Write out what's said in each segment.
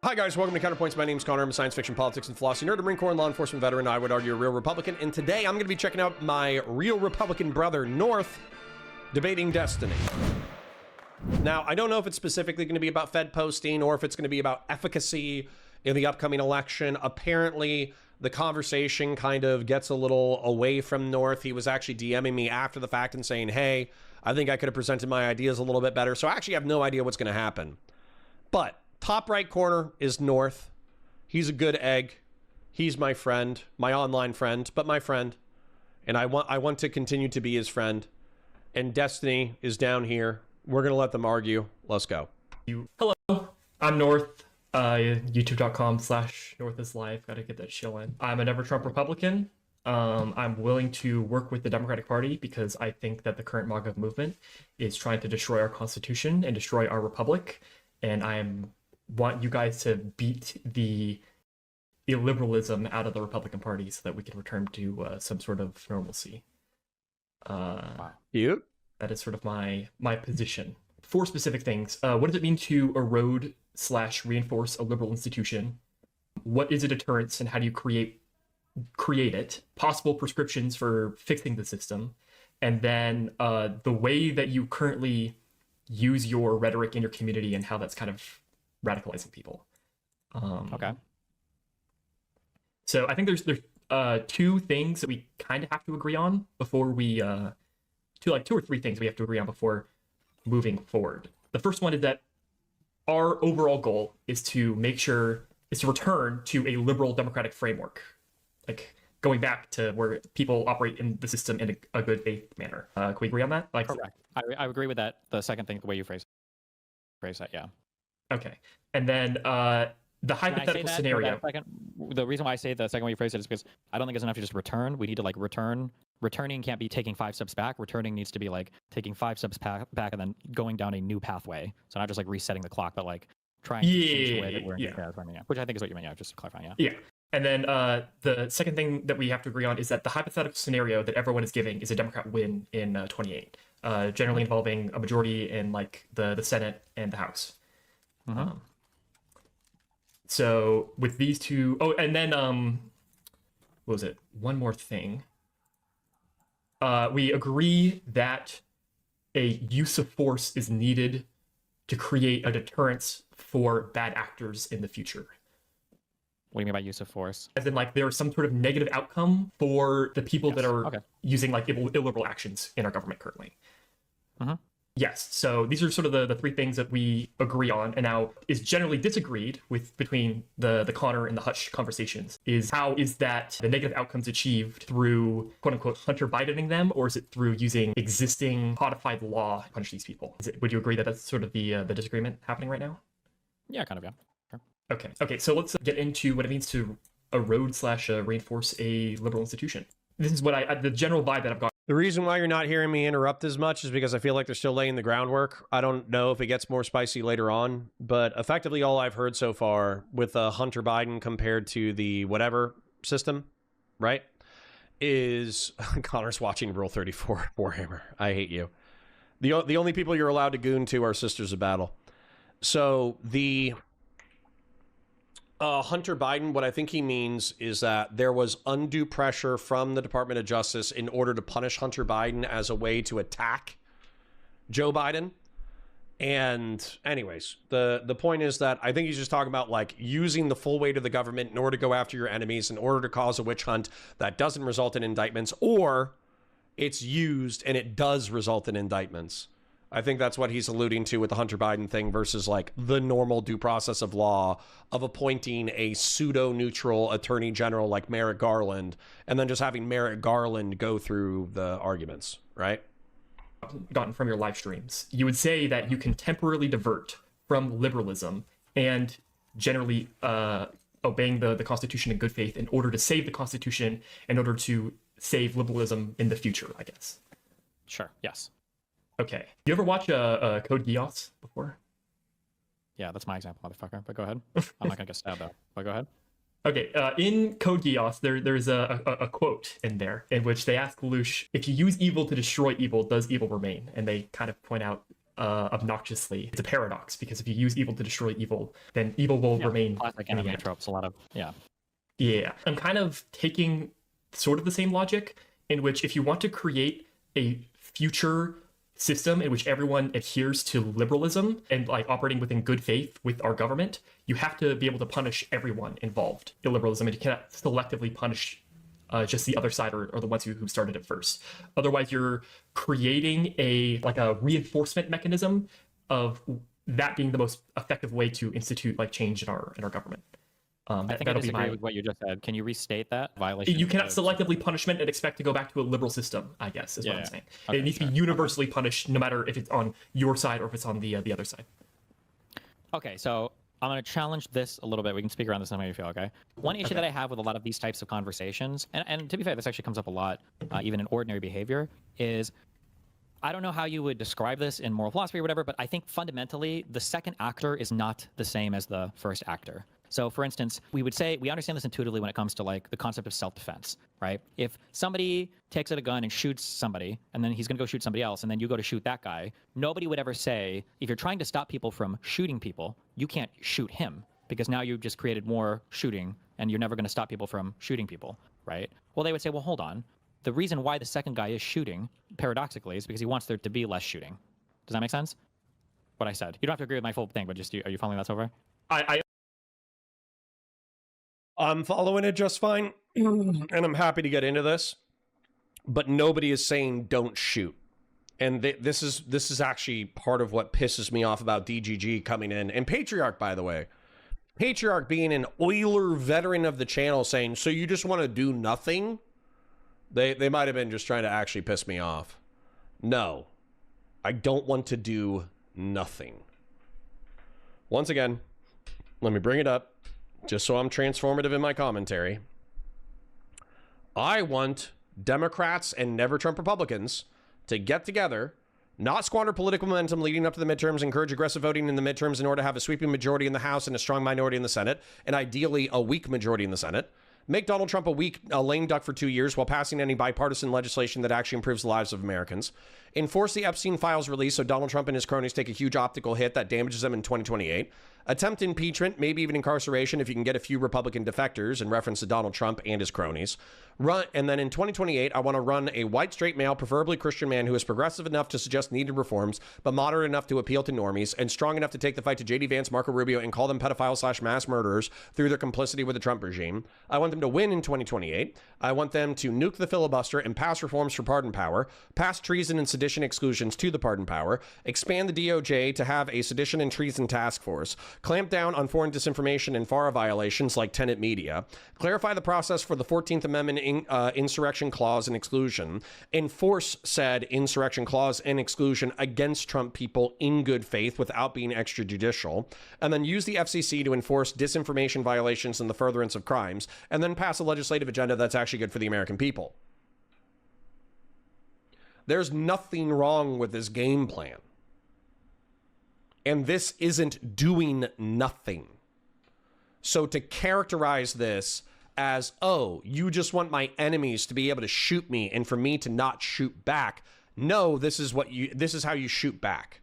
Hi guys, welcome to Counterpoints. My name's Connor. I'm a science fiction, politics, and philosophy nerd, a Marine Corps and law enforcement veteran. I would argue a real Republican. And today I'm going to be checking out my real Republican brother, North, debating destiny. Now, I don't know if it's specifically going to be about Fed posting or if it's going to be about efficacy in the upcoming election. Apparently, the conversation kind of gets a little away from North. He was actually DMing me after the fact and saying, hey, I think I could have presented my ideas a little bit better. So I actually have no idea what's going to happen. But top right corner is North. He's a good egg. He's my friend, my online friend, but my friend. And I want to continue to be his friend. And Destiny is down here. We're going to let them argue. Let's go. Hello, I'm North. YouTube.com/NorthIsLife. Got to get that shill in. I'm a never Trump Republican. I'm willing to work with the Democratic Party because I think that the current MAGA movement is trying to destroy our Constitution and destroy our republic. And want you guys to beat the illiberalism out of the Republican Party so that we can return to some sort of normalcy. You? That is sort of my position. 4 specific things. What does it mean to erode/reinforce a liberal institution? What is a deterrence and how do you create it? Possible prescriptions for fixing the system. And then the way that you currently use your rhetoric in your community and how that's kind of radicalizing people. Okay. So I think there's 2 things that we kind of have to agree on before we 2 or 3 things we have to agree on before moving forward. The first one is that our overall goal is to return to a liberal democratic framework, like going back to where people operate in the system in a good faith manner. Can we agree on that? Correct. I agree with that. The second thing, the way you phrase that, yeah. Okay. And then the hypothetical scenario. The reason why I say the second way you phrase it is because I don't think it's enough to just return. We need to return. Returning can't be taking 5 steps back. Returning needs to be taking 5 steps back and then going down a new pathway. So not just resetting the clock, but trying to change the way that we're which I think is what you meant. Yeah, just clarifying. Yeah. And then the second thing that we have to agree on is that the hypothetical scenario that everyone is giving is a Democrat win in 28, generally involving a majority in the Senate and the House. Mm-hmm. So with these 2, and then what was it? One more thing. We agree that a use of force is needed to create a deterrence for bad actors in the future. What do you mean by use of force? As in, there is some sort of negative outcome for the people that are using illiberal actions in our government currently. Uh-huh. Yes. So these are sort of the 3 things that we agree on, and now is generally disagreed with between the Connor and the Hutch conversations. Is how is that the negative outcomes achieved through quote unquote Hunter Bidening them, or is it through using existing codified law to punish these people? Would you agree that that's sort of the disagreement happening right now? Yeah, kind of. Yeah. Sure. Okay. So let's get into what it means to erode/reinforce a liberal institution. This is what the general vibe that I've got. The reason why you're not hearing me interrupt as much is because I feel like they're still laying the groundwork. I don't know if it gets more spicy later on, but effectively all I've heard so far with Hunter Biden compared to the whatever system, right, is Connor's watching Rule 34 Warhammer. I hate you. The only people you're allowed to goon to are Sisters of Battle. So the Hunter Biden, what I think he means is that there was undue pressure from the Department of Justice in order to punish Hunter Biden as a way to attack Joe Biden. And anyways, the point is that I think he's just talking about using the full weight of the government in order to go after your enemies, in order to cause a witch hunt that doesn't result in indictments, or it's used and it does result in indictments. I think that's what he's alluding to with the Hunter Biden thing versus the normal due process of law of appointing a pseudo-neutral attorney general like Merrick Garland and then just having Merrick Garland go through the arguments, right? Gotten from your live streams. You would say that you can temporarily divert from liberalism and generally obeying the Constitution in good faith in order to save the Constitution, in order to save liberalism in the future, I guess. Sure, yes. Okay. You ever watch Code Geass before? Yeah, that's my example, motherfucker. But go ahead. I'm not gonna get stabbed though. But go ahead. Okay. In Code Geass, there's a quote in there in which they ask Lelouch, if you use evil to destroy evil, does evil remain? And they kind of point out obnoxiously. It's a paradox, because if you use evil to destroy evil, then evil will remain. Classic in the enemy end. tropes. A lot of Yeah, I'm kind of taking sort of the same logic, in which if you want to create a future system in which everyone adheres to liberalism and like operating within good faith with our government, you have to be able to punish everyone involved in liberalism, and you cannot selectively punish just the other side or the ones who started it first. Otherwise, you're creating a reinforcement mechanism of that being the most effective way to institute like change in our government. I think I disagree with what you just said. Can you restate that? Violation. You cannot selectively punishment and expect to go back to a liberal system, I guess, is what I'm saying. Okay, it needs to be universally punished, no matter if it's on your side or if it's on the other side. Okay, so I'm going to challenge this a little bit. We can speak around this and how you feel, okay? One issue that I have with a lot of these types of conversations, and to be fair, this actually comes up a lot, even in ordinary behavior, is I don't know how you would describe this in moral philosophy or whatever, but I think fundamentally the second actor is not the same as the first actor. So for instance, we would say, we understand this intuitively when it comes to like the concept of self-defense, right? If somebody takes out a gun and shoots somebody, and then he's going to go shoot somebody else, and then you go to shoot that guy, nobody would ever say, if you're trying to stop people from shooting people, you can't shoot him, because now you've just created more shooting, and you're never going to stop people from shooting people, right? Well, they would say, well, hold on. The reason why the second guy is shooting, paradoxically, is because he wants there to be less shooting. Does that make sense? What I said. You don't have to agree with my full thing, but just, are you following that so far? I'm following it just fine, and I'm happy to get into this, but nobody is saying don't shoot. And this is actually part of what pisses me off about DGG coming in. And Patriarch, by the way. Patriarch being an Euler veteran of the channel saying, so you just want to do nothing? They might have been just trying to actually piss me off. No, I don't want to do nothing. Once again, let me bring it up, just so I'm transformative in my commentary. I want Democrats and never Trump Republicans to get together, not squander political momentum leading up to the midterms, encourage aggressive voting in the midterms in order to have a sweeping majority in the House and a strong minority in the Senate, and ideally a weak majority in the Senate. Make Donald Trump a lame duck for 2 years while passing any bipartisan legislation that actually improves the lives of Americans. Enforce the Epstein files release so Donald Trump and his cronies take a huge optical hit that damages them in 2028. Attempt impeachment, maybe even incarceration if you can get a few Republican defectors in reference to Donald Trump and his cronies. And then in 2028, I want to run a white, straight male, preferably Christian man who is progressive enough to suggest needed reforms, but moderate enough to appeal to normies, and strong enough to take the fight to J.D. Vance, Marco Rubio, and call them pedophiles/mass murderers through their complicity with the Trump regime. I want them to win in 2028. I want them to nuke the filibuster and pass reforms for pardon power, pass treason and sedition exclusions to the pardon power, expand the DOJ to have a sedition and treason task force, clamp down on foreign disinformation and FARA violations like Tenet Media, clarify the process for the 14th Amendment insurrection clause and exclusion, enforce said insurrection clause and exclusion against Trump people in good faith without being extrajudicial, and then use the FCC to enforce disinformation violations and the furtherance of crimes, and then pass a legislative agenda that's actually good for the American people. There's nothing wrong with this game plan. And this isn't doing nothing. So to characterize this as, oh, you just want my enemies to be able to shoot me and for me to not shoot back. No, this is how you shoot back.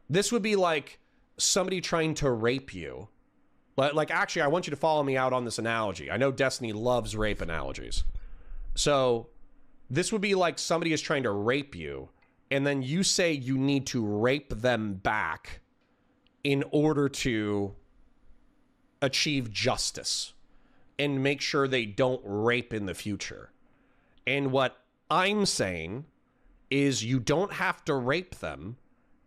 This would be like somebody trying to rape you. Like, actually, I want you to follow me out on this analogy. I know Destiny loves rape analogies. So this would be like somebody is trying to rape you, and then you say you need to rape them back in order to achieve justice and make sure they don't rape in the future. And what I'm saying is you don't have to rape them.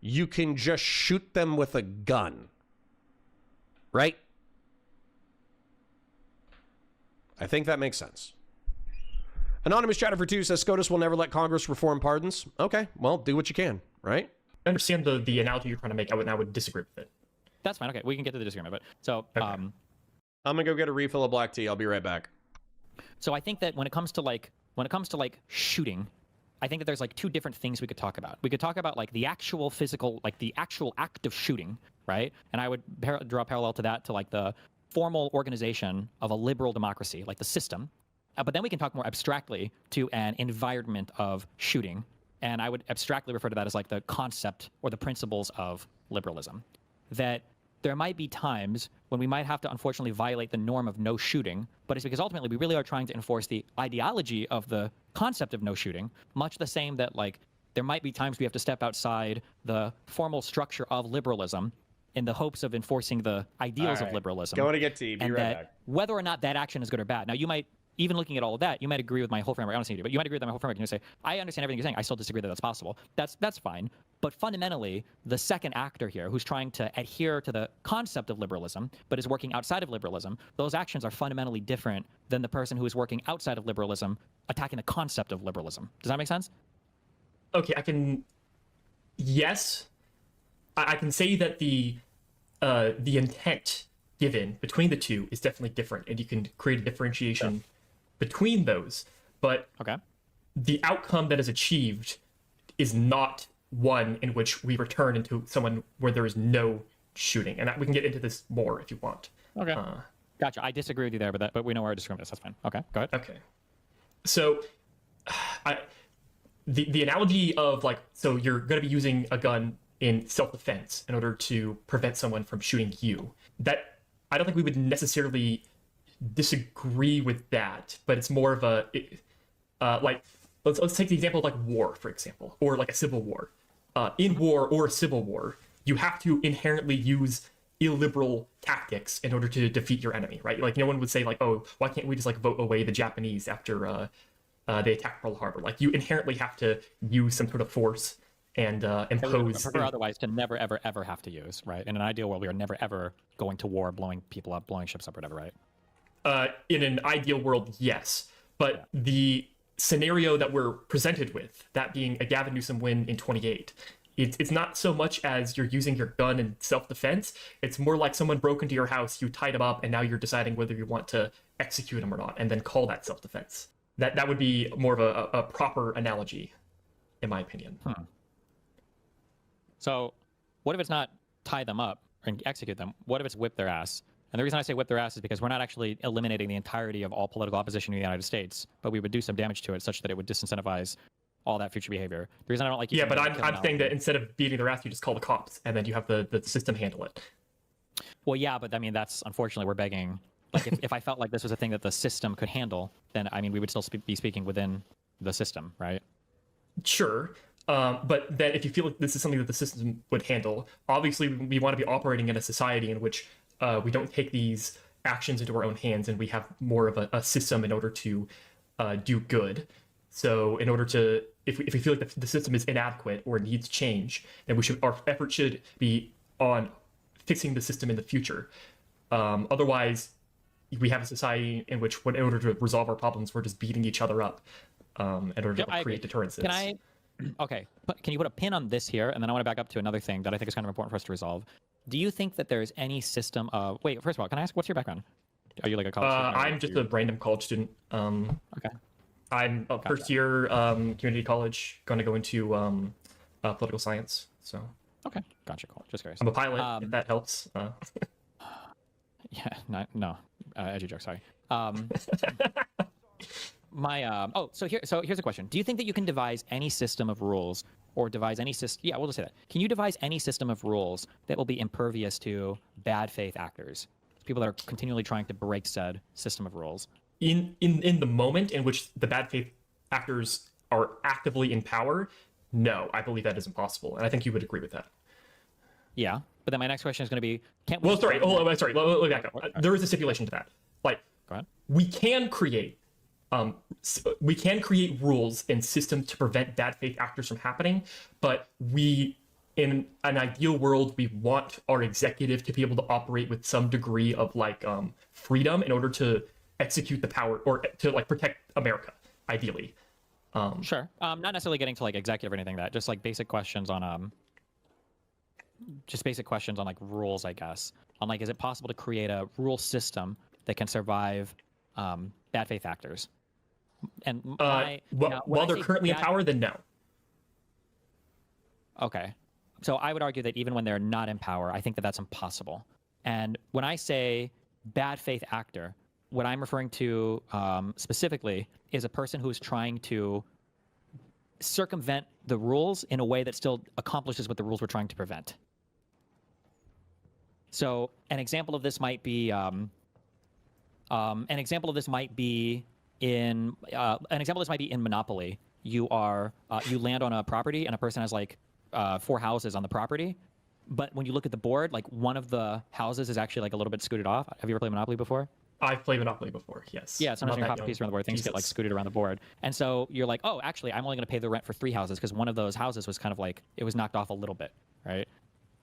You can just shoot them with a gun. Right? I think that makes sense. Anonymous Chatter for 2 says SCOTUS will never let Congress reform pardons. Okay, well, do what you can, right? I understand the analogy you're trying to make. I would disagree with it. That's fine. Okay, we can get to the disagreement. But so, okay. I'm gonna go get a refill of black tea. I'll be right back. So I think that when it comes to like shooting, I think that there's like two different things we could talk about. We could talk about like the actual physical, like the actual act of shooting, right? And I would draw a parallel to that to like the formal organization of a liberal democracy, like the system. But then we can talk more abstractly to an environment of shooting, and I would abstractly refer to that as like the concept or the principles of liberalism. That there might be times when we might have to unfortunately violate the norm of no shooting, but it's because ultimately we really are trying to enforce the ideology of the concept of no shooting, much the same that like there might be times we have to step outside the formal structure of liberalism in the hopes of enforcing the ideals of liberalism. Going to get to you. Be and right that back. whether or not that action is good or bad. Now, you might, even looking at all of that, you might agree with my whole framework. I don't see you, but you might agree with my whole framework. And you say, I understand everything you're saying. I still disagree that that's possible. That's fine. But fundamentally, the second actor here, who's trying to adhere to the concept of liberalism, but is working outside of liberalism, those actions are fundamentally different than the person who is working outside of liberalism, attacking the concept of liberalism. Does that make sense? Okay, yes, I can say that the intent given between the two is definitely different, and you can create a differentiation between those. But okay, the outcome that is achieved is not one in which we return into someone where there is no shooting, and that we can get into this more if you want. Okay, gotcha. I disagree with you there, but we know where our disagreement is. That's fine. Okay, go ahead. Okay, so the analogy of like, so you're going to be using a gun in self-defense in order to prevent someone from shooting you. That I don't think we would necessarily disagree with that, but it's more of a like let's take the example of like war, for example, or like a civil war. In war or a civil war, you have to inherently use illiberal tactics in order to defeat your enemy, right? Like no one would say like, oh, why can't we just like vote away the Japanese after they attacked Pearl Harbor? Like you inherently have to use some sort of force and impose. Prefer otherwise to never, ever, ever have to use, right? In an ideal world, we are never, ever going to war, blowing people up, blowing ships up, or whatever, right? In an ideal world, yes. But the scenario that we're presented with, that being a Gavin Newsom win in 28, it's not so much as you're using your gun in self-defense. It's more like someone broke into your house, you tied them up, and now you're deciding whether you want to execute them or not, and then call that self-defense. That would be more of a proper analogy, in my opinion. So what if it's not tie them up and execute them? What if it's whip their ass? And the reason I say whip their ass is because we're not actually eliminating the entirety of all political opposition in the United States, but we would do some damage to it such that it would disincentivize all that future behavior. The reason I don't like yeah, but I'm saying that instead of beating their ass, you just call the cops, and then you have the system handle it. Well, yeah, but I mean, that's unfortunately we're begging. Like, if I felt like this was a thing that the system could handle, then I mean, we would still be speaking within the system, right? Sure. But then if you feel like this is something that the system would handle, obviously we want to be operating in a society in which we don't take these actions into our own hands, and we have more of a system in order to do good. So in order to, if we feel like the system is inadequate or needs change, then our effort should be on fixing the system in the future. Otherwise, we have a society in which, in order to resolve our problems, we're just beating each other up in order to create deterrences. Okay, can you put a pin on this here? And then I want to back up to another thing that I think is kind of important for us to resolve. Do you think that there is any system of... Wait, first of all, can I ask, what's your background? Are you like a college student? I'm just a random college student. Okay. I'm a first year community college, going to go into political science. So. Okay, gotcha, cool. Just curious. I'm a pilot, if that helps. Yeah, no, edgy joke, sorry. So here's a question. Do you think that you can devise any system of rules or devise any system? Yeah, we'll just say that. Can you devise any system of rules that will be impervious to bad faith actors? People that are continually trying to break said system of rules. In the moment in which the bad faith actors are actively in power, no, I believe that is impossible. And I think you would agree with that. Yeah. But then my next question is going to be, can't we... Well, sorry. Let me back up. There is a stipulation to that. Like, go ahead. We can create rules and systems to prevent bad faith actors from happening, but in an ideal world, we want our executive to be able to operate with some degree of freedom in order to execute the power or to protect America, ideally. Sure. Not necessarily getting to executive or anything like that. Just basic questions on rules, I guess. On is it possible to create a rule system that can survive bad faith actors? And while they're currently in power, then no. Okay. So I would argue that even when they're not in power, I think that that's impossible. And when I say bad faith actor, what I'm referring to specifically is a person who is trying to circumvent the rules in a way that still accomplishes what the rules were trying to prevent. So an example of this might be in Monopoly. You land on a property and a person has like 4 houses on the property, but when you look at the board, like one of the houses is actually like a little bit scooted off. Have you ever played Monopoly before? I've played Monopoly before, yes. Yeah, sometimes when you hop a piece around the board, things get like scooted around the board. And so you're like, oh, actually, I'm only going to pay the rent for 3 houses because one of those houses was kind of like, it was knocked off a little bit, right?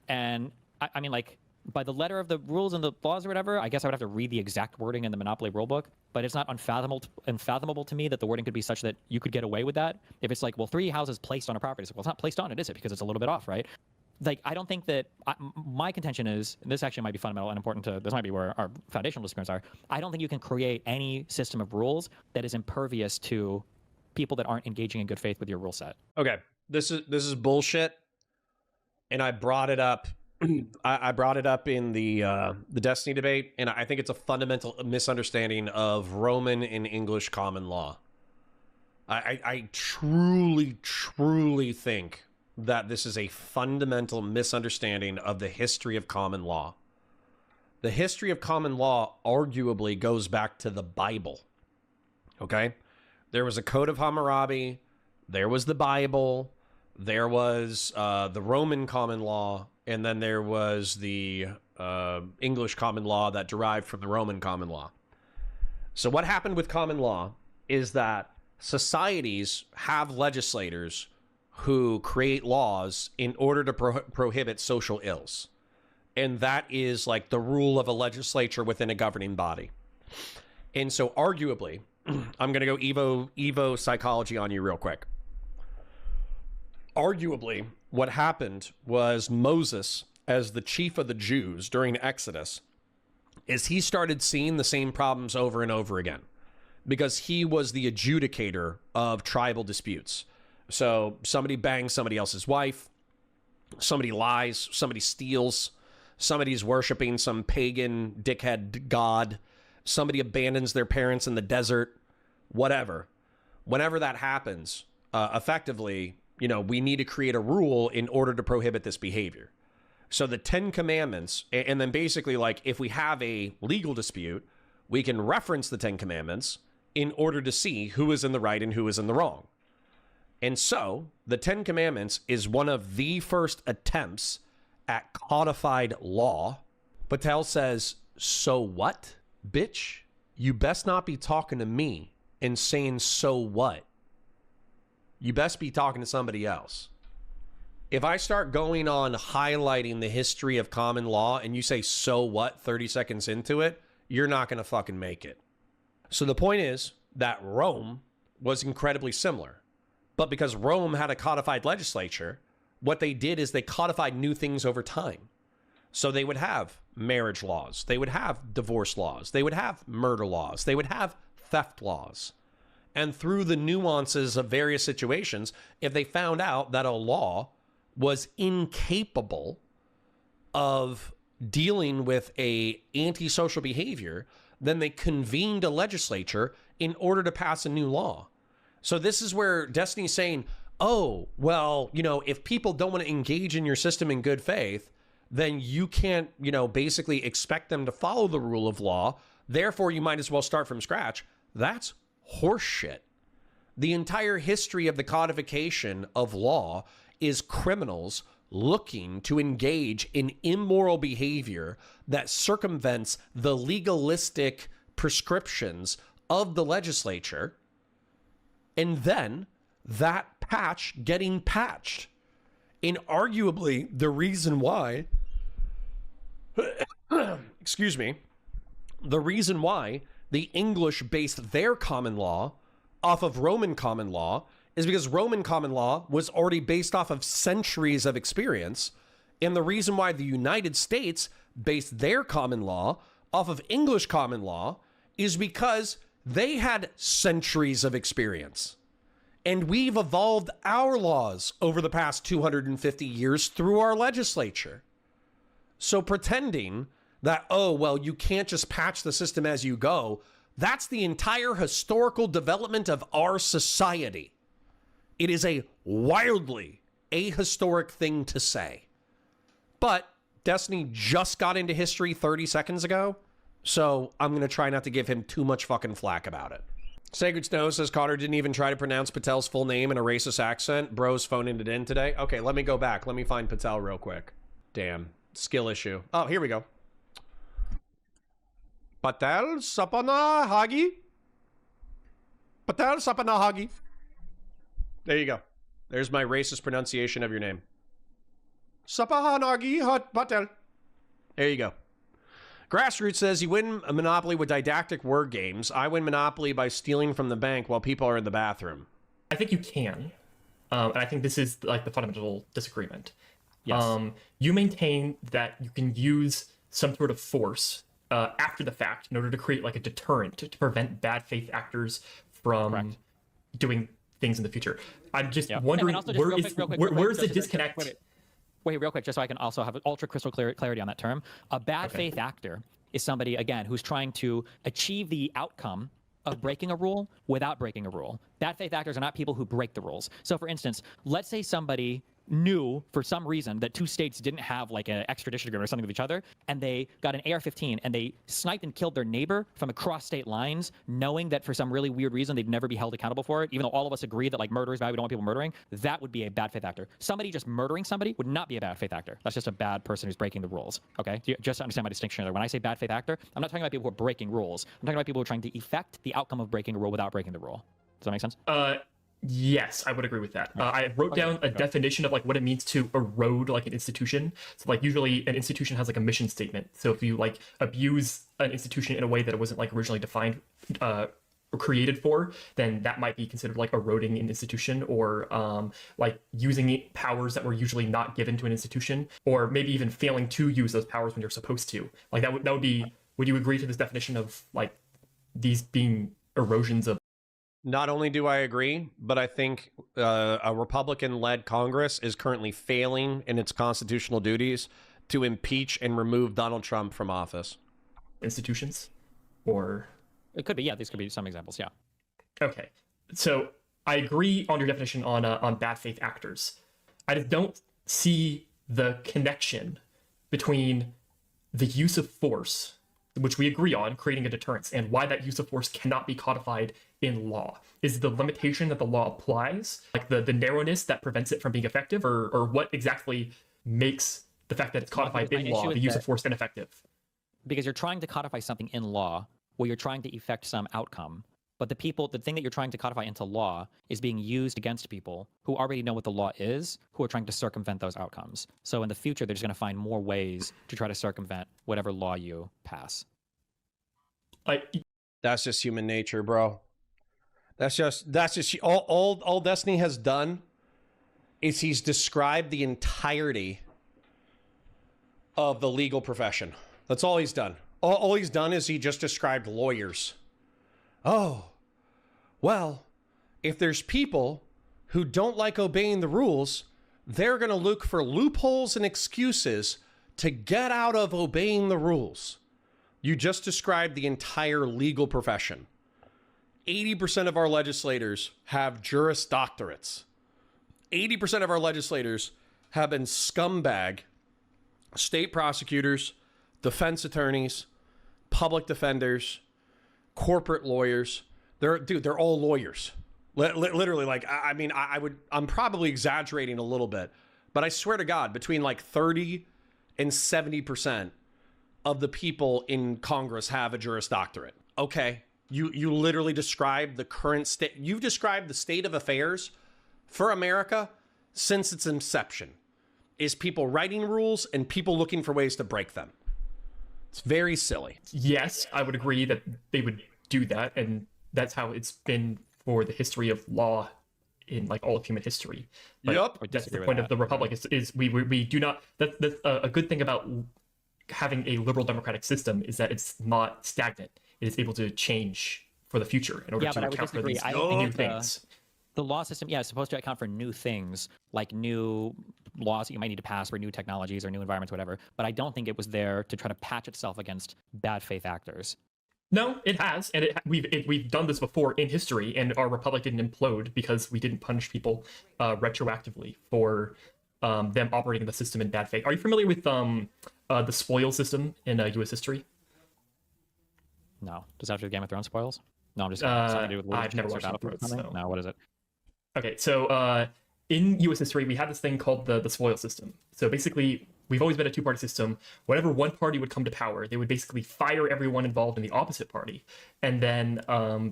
And I mean, like, by the letter of the rules and the laws or whatever, I guess I would have to read the exact wording in the Monopoly rulebook, but it's not unfathomable to me that the wording could be such that you could get away with that. If it's like, well, 3 houses placed on a property, it's like, well, it's not placed on it, is it? Because it's a little bit off, right? Like, I don't think that my contention is, and this actually might be fundamental and important to, this might be where our foundational disagreements are. I don't think you can create any system of rules that is impervious to people that aren't engaging in good faith with your rule set. Okay, this is bullshit, and I brought it up. I brought it up in the Destiny debate, and I think it's a fundamental misunderstanding of Roman and English common law. I truly, truly think that this is a fundamental misunderstanding of the history of common law. The history of common law arguably goes back to the Bible. Okay? There was a Code of Hammurabi, there was the Bible, there was the Roman common law, and then there was the English common law that derived from the Roman common law. So what happened with common law is that societies have legislators who create laws in order to prohibit social ills. And that is like the rule of a legislature within a governing body. And so arguably, I'm going to go Evo psychology on you real quick. Arguably, what happened was Moses, as the chief of the Jews during Exodus, is he started seeing the same problems over and over again because he was the adjudicator of tribal disputes. So somebody bangs somebody else's wife, somebody lies, somebody steals, somebody's worshiping some pagan dickhead god, somebody abandons their parents in the desert, whatever. Whenever that happens, effectively, you know, we need to create a rule in order to prohibit this behavior. So the 10 Commandments, and then basically, like, if we have a legal dispute, we can reference the 10 Commandments in order to see who is in the right and who is in the wrong. And so the 10 Commandments is one of the first attempts at codified law. Patel says, so what, bitch? You best not be talking to me and saying, so what? You best be talking to somebody else. If I start going on highlighting the history of common law and you say, so what, 30 seconds into it, you're not going to fucking make it. So the point is that Rome was incredibly similar. But because Rome had a codified legislature, what they did is they codified new things over time. So they would have marriage laws. They would have divorce laws. They would have murder laws. They would have theft laws. And through the nuances of various situations, if they found out that a law was incapable of dealing with a antisocial behavior, then they convened a legislature in order to pass a new law. So this is where Destiny's saying, oh, well, you know, if people don't want to engage in your system in good faith, then you can't, you know, basically expect them to follow the rule of law. Therefore, you might as well start from scratch. That's horseshit. The entire history of the codification of law is criminals looking to engage in immoral behavior that circumvents the legalistic prescriptions of the legislature, and then that patch getting patched. And arguably the reason why, excuse me, the reason why the English based their common law off of Roman common law is because Roman common law was already based off of centuries of experience. And the reason why the United States based their common law off of English common law is because they had centuries of experience. And we've evolved our laws over the past 250 years through our legislature. So pretending that, oh, well, you can't just patch the system as you go, that's the entire historical development of our society. It is a wildly ahistoric thing to say. But Destiny just got into history 30 seconds ago, so I'm going to try not to give him too much fucking flack about it. Sacred Snow says Connor didn't even try to pronounce Patel's full name in a racist accent. Bro's phoning it in today. Okay, let me go back. Let me find Patel real quick. Damn. Skill issue. Oh, here we go. Patel Sapanahagi. Patel Sapanahagi. There you go. There's my racist pronunciation of your name. Sapanahagi Patel. There you go. Grassroots says you win a Monopoly with didactic word games. I win Monopoly by stealing from the bank while people are in the bathroom. I think you can. And I think this is like the fundamental disagreement. Yes. You maintain that you can use some sort of force after the fact in order to create like a deterrent to prevent bad faith actors from doing things in the future. I'm just wondering where's the disconnect? Wait, real quick, just so I can also have ultra crystal clarity on that term. A bad faith actor is somebody, again, who's trying to achieve the outcome of breaking a rule without breaking a rule. Bad faith actors are not people who break the rules. So for instance, let's say somebody knew for some reason that two states didn't have like an extradition agreement or something with each other, and they got an AR-15 and they sniped and killed their neighbor from across state lines, knowing that for some really weird reason they'd never be held accountable for it, even though all of us agree that like murder is bad, we don't want people murdering. That would be a bad faith actor. Somebody just murdering somebody would not be a bad faith actor. That's just a bad person who's breaking the rules. Okay, just to understand my distinction there. When I say bad faith actor, I'm not talking about people who are breaking rules. I'm talking about people who are trying to effect the outcome of breaking a rule without breaking the rule. Does that make sense? Yes, I would agree with that. I wrote down a definition of like what it means to erode like an institution. So like usually an institution has like a mission statement. So if you like abuse an institution in a way that it wasn't like originally defined or created for, then that might be considered like eroding an institution, or like using powers that were usually not given to an institution, or maybe even failing to use those powers when you're supposed to. Like that would be. Would you agree to this definition of like these being erosions of? Not only do I agree, but I think a Republican-led Congress is currently failing in its constitutional duties to impeach and remove Donald Trump from office. Institutions? Or? It could be, yeah. These could be some examples, yeah. Okay. So I agree on your definition on bad faith actors. I just don't see the connection between the use of force, which we agree on, creating a deterrence, and why that use of force cannot be codified in law. Is the limitation that the law applies, like the narrowness that prevents it from being effective, or what exactly makes the fact that it's codified in law, the use of force, ineffective? Because you're trying to codify something in law where you're trying to effect some outcome, but the thing that you're trying to codify into law is being used against people who already know what the law is, who are trying to circumvent those outcomes. So in the future, they're just going to find more ways to try to circumvent whatever law you pass. That's just human nature, bro. That's just all Destiny has done is he's described the entirety of the legal profession. That's all he's done. All he's done is he just described lawyers. Oh, well, if there's people who don't like obeying the rules, they're going to look for loopholes and excuses to get out of obeying the rules. You just described the entire legal profession. 80% of our legislators have Juris Doctorates. 80% of our legislators have been scumbag state prosecutors, defense attorneys, public defenders, corporate lawyers. They're all lawyers. Literally, like, I mean, I'm probably exaggerating a little bit, but I swear to God, between like 30 and 70% of the people in Congress have a Juris Doctorate. Okay, you literally described the current state. You've described the state of affairs for America since its inception is people writing rules and people looking for ways to break them. It's very silly. Yes, I would agree that they would do that, and that's how it's been for the history of law in like all of human history. But yep, that's the point of the Republic is we do not. That's a good thing about having a liberal democratic system is that it's not stagnant. It is able to change for the future in order to account for these new things. The law system, is supposed to account for new things, like new laws that you might need to pass for new technologies or new environments, whatever. But I don't think it was there to try to patch itself against bad faith actors. No, it has, and we've done this before in history, and our republic didn't implode because we didn't punish people retroactively for them operating the system in bad faith. Are you familiar with the spoil system in U.S. history? No. Does that have to do with Game of Thrones spoils? No, I'm just something to do with I've never Lord of watched Battle it, so. No, what is it? Okay, so in U.S. history, we had this thing called the spoil system. So basically, we've always been a two-party system. Whenever one party would come to power, they would basically fire everyone involved in the opposite party. And then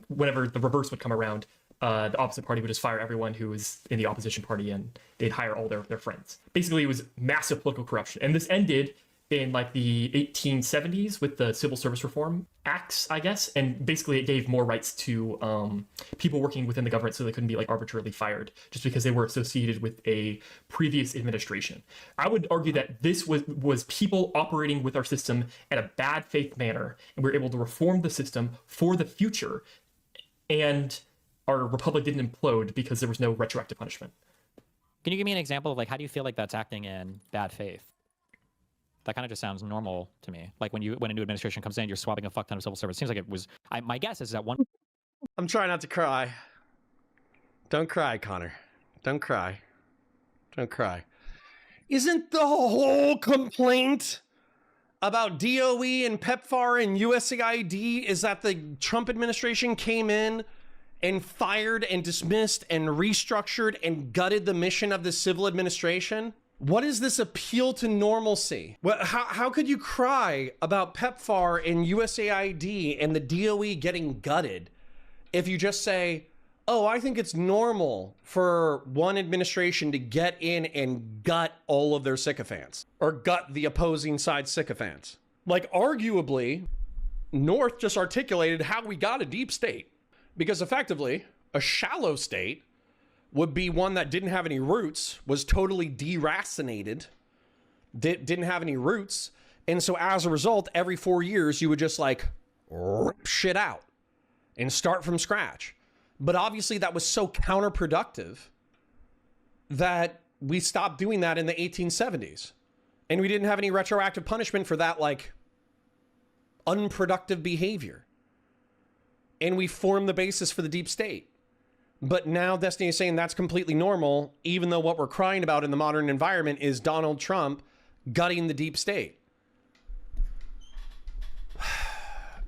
whenever the reverse would come around, the opposite party would just fire everyone who was in the opposition party, and they'd hire all their friends. Basically, it was massive political corruption. And this ended in like the 1870s with the Civil Service Reform Acts, I guess. And basically it gave more rights to people working within the government, so they couldn't be like arbitrarily fired just because they were associated with a previous administration. I would argue that this was people operating with our system in a bad faith manner, and we were able to reform the system for the future, and our republic didn't implode because there was no retroactive punishment. Can you give me an example of like how do you feel like that's acting in bad faith? That kind of just sounds normal to me. Like when a new administration comes in, you're swapping a fuck ton of civil service. Seems like it was. My guess is that one. I'm trying not to cry. Don't cry, Connor. Don't cry. Don't cry. Isn't the whole complaint about DOE and PEPFAR and USAID is that the Trump administration came in and fired and dismissed and restructured and gutted the mission of the civil administration? What is this appeal to normalcy? How could you cry about PEPFAR and USAID and the DOE getting gutted if you just say, oh, I think it's normal for one administration to get in and gut all of their sycophants or gut the opposing side sycophants? Like, arguably, North just articulated how we got a deep state, because effectively a shallow state would be one that didn't have any roots, was totally deracinated, didn't have any roots. And so as a result, every 4 years, you would just like rip shit out and start from scratch. But obviously that was so counterproductive that we stopped doing that in the 1870s. And we didn't have any retroactive punishment for that like unproductive behavior. And we formed the basis for the deep state. But now Destiny is saying that's completely normal, even though what we're crying about in the modern environment is Donald Trump gutting the deep state.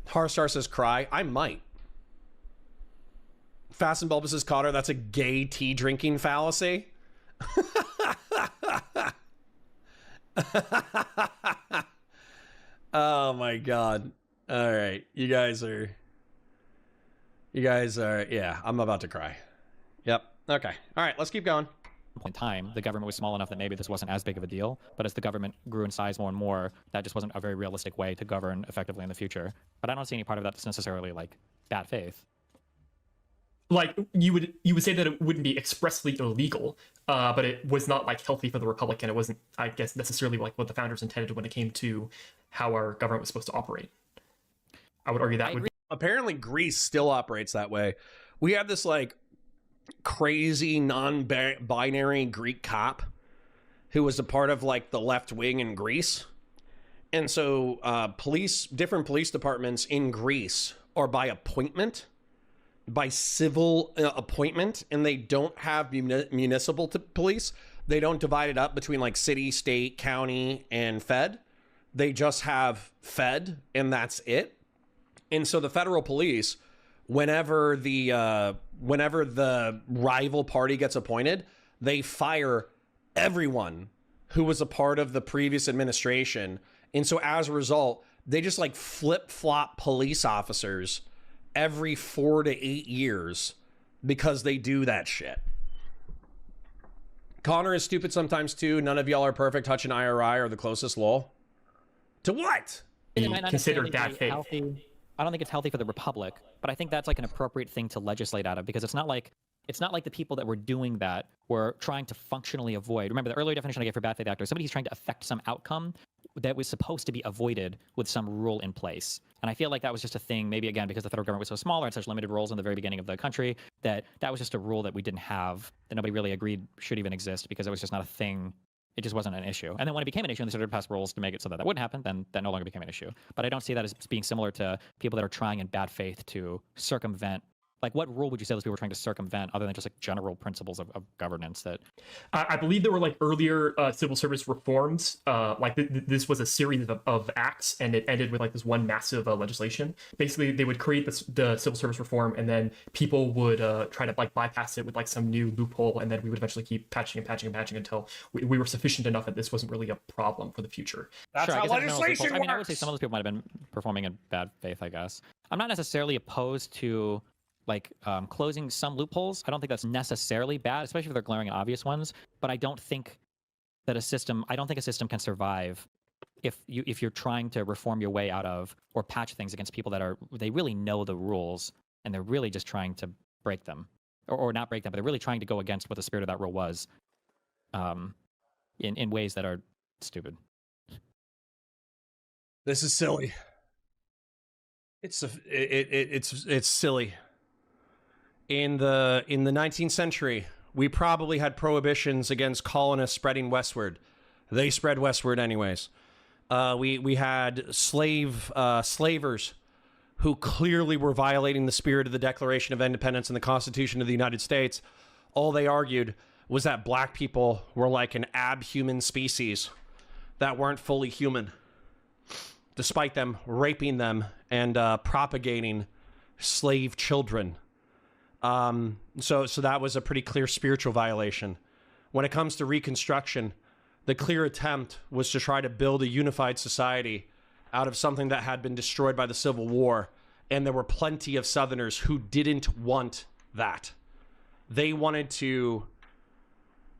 Harstar says cry. I might. Fast and Bulbous says Cotter, that's a gay tea drinking fallacy. Oh my God. All right. You guys are, yeah, I'm about to cry. Yep. Okay. All right, let's keep going. Point in time, the government was small enough that maybe this wasn't as big of a deal. But as the government grew in size more and more, that just wasn't a very realistic way to govern effectively in the future. But I don't see any part of that that's necessarily like bad faith. Like you would say that it wouldn't be expressly illegal, but it was not like healthy for the republic, and it wasn't, I guess, necessarily like what the founders intended when it came to how our government was supposed to operate. I would argue that would be. Apparently Greece still operates that way. We have this like crazy non-binary Greek cop who was a part of like the left wing in Greece. And so different police departments in Greece are by appointment, by civil appointment, and they don't have municipal police. They don't divide it up between like city, state, county, and fed. They just have fed, and that's it. And so the federal police, whenever the rival party gets appointed, they fire everyone who was a part of the previous administration. And so as a result, they just like flip-flop police officers every 4 to 8 years because they do that shit. Connor is stupid sometimes too. None of y'all are perfect. Hutch and IRI are the closest, lol. To what? It might not Considered necessarily bad be faith. healthy. I don't think it's healthy for the republic, but I think that's like an appropriate thing to legislate out of, because it's not like the people that were doing that were trying to functionally avoid. Remember, the earlier definition I gave for bad faith actors, somebody's trying to affect some outcome that was supposed to be avoided with some rule in place. And I feel like that was just a thing, maybe again, because the federal government was so small or had such limited roles in the very beginning of the country, that was just a rule that we didn't have, that nobody really agreed should even exist, because it was just not a thing It just wasn't an issue. And then when it became an issue and they started to pass rules to make it so that that wouldn't happen, then that no longer became an issue. But I don't see that as being similar to people that are trying in bad faith to circumvent. Like, what rule would you say those people were trying to circumvent other than just like general principles of governance that? I believe there were like earlier civil service reforms. This was a series of acts, and it ended with like this one massive legislation. Basically, they would create the civil service reform, and then people would try to like bypass it with like some new loophole, and then we would eventually keep patching until we were sufficient enough that this wasn't really a problem for the future. That's sure, how legislation works. I mean, I would say some of those people might have been performing in bad faith, I guess. I'm not necessarily opposed to like closing some loopholes. I don't think that's necessarily bad, especially if they're glaring and obvious ones. But I don't think a system can survive if you're trying to reform your way out of or patch things against people that they really know the rules and they're really just trying to break them, or not break them, but they're really trying to go against what the spirit of that rule was, in ways that are stupid. This is silly. It's silly. In the 19th century, we probably had prohibitions against colonists spreading westward. They spread westward anyways. We had slavers who clearly were violating the spirit of the Declaration of Independence and the Constitution of the United States. All they argued was that black people were like an abhuman species that weren't fully human, despite them raping them and propagating slave children. So that was a pretty clear spiritual violation. When it comes to Reconstruction, the clear attempt was to try to build a unified society out of something that had been destroyed by the Civil War, and there were plenty of Southerners who didn't want that. They wanted to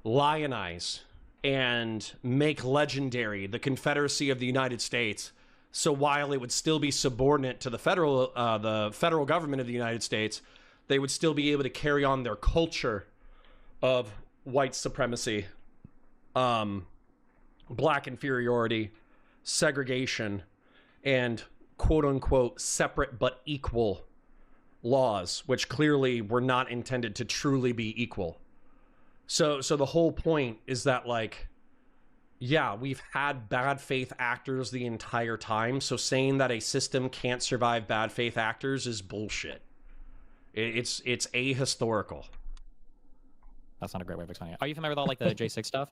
lionize and make legendary the Confederacy of the United States. So while it would still be subordinate to the federal government of the United States, they would still be able to carry on their culture of white supremacy, black inferiority, segregation, and quote-unquote separate but equal laws, which clearly were not intended to truly be equal. So the whole point is that, like, yeah, we've had bad faith actors the entire time, so saying that a system can't survive bad faith actors is bullshit. It's ahistorical. That's not a great way of explaining it. Are you familiar with all like the J6 stuff?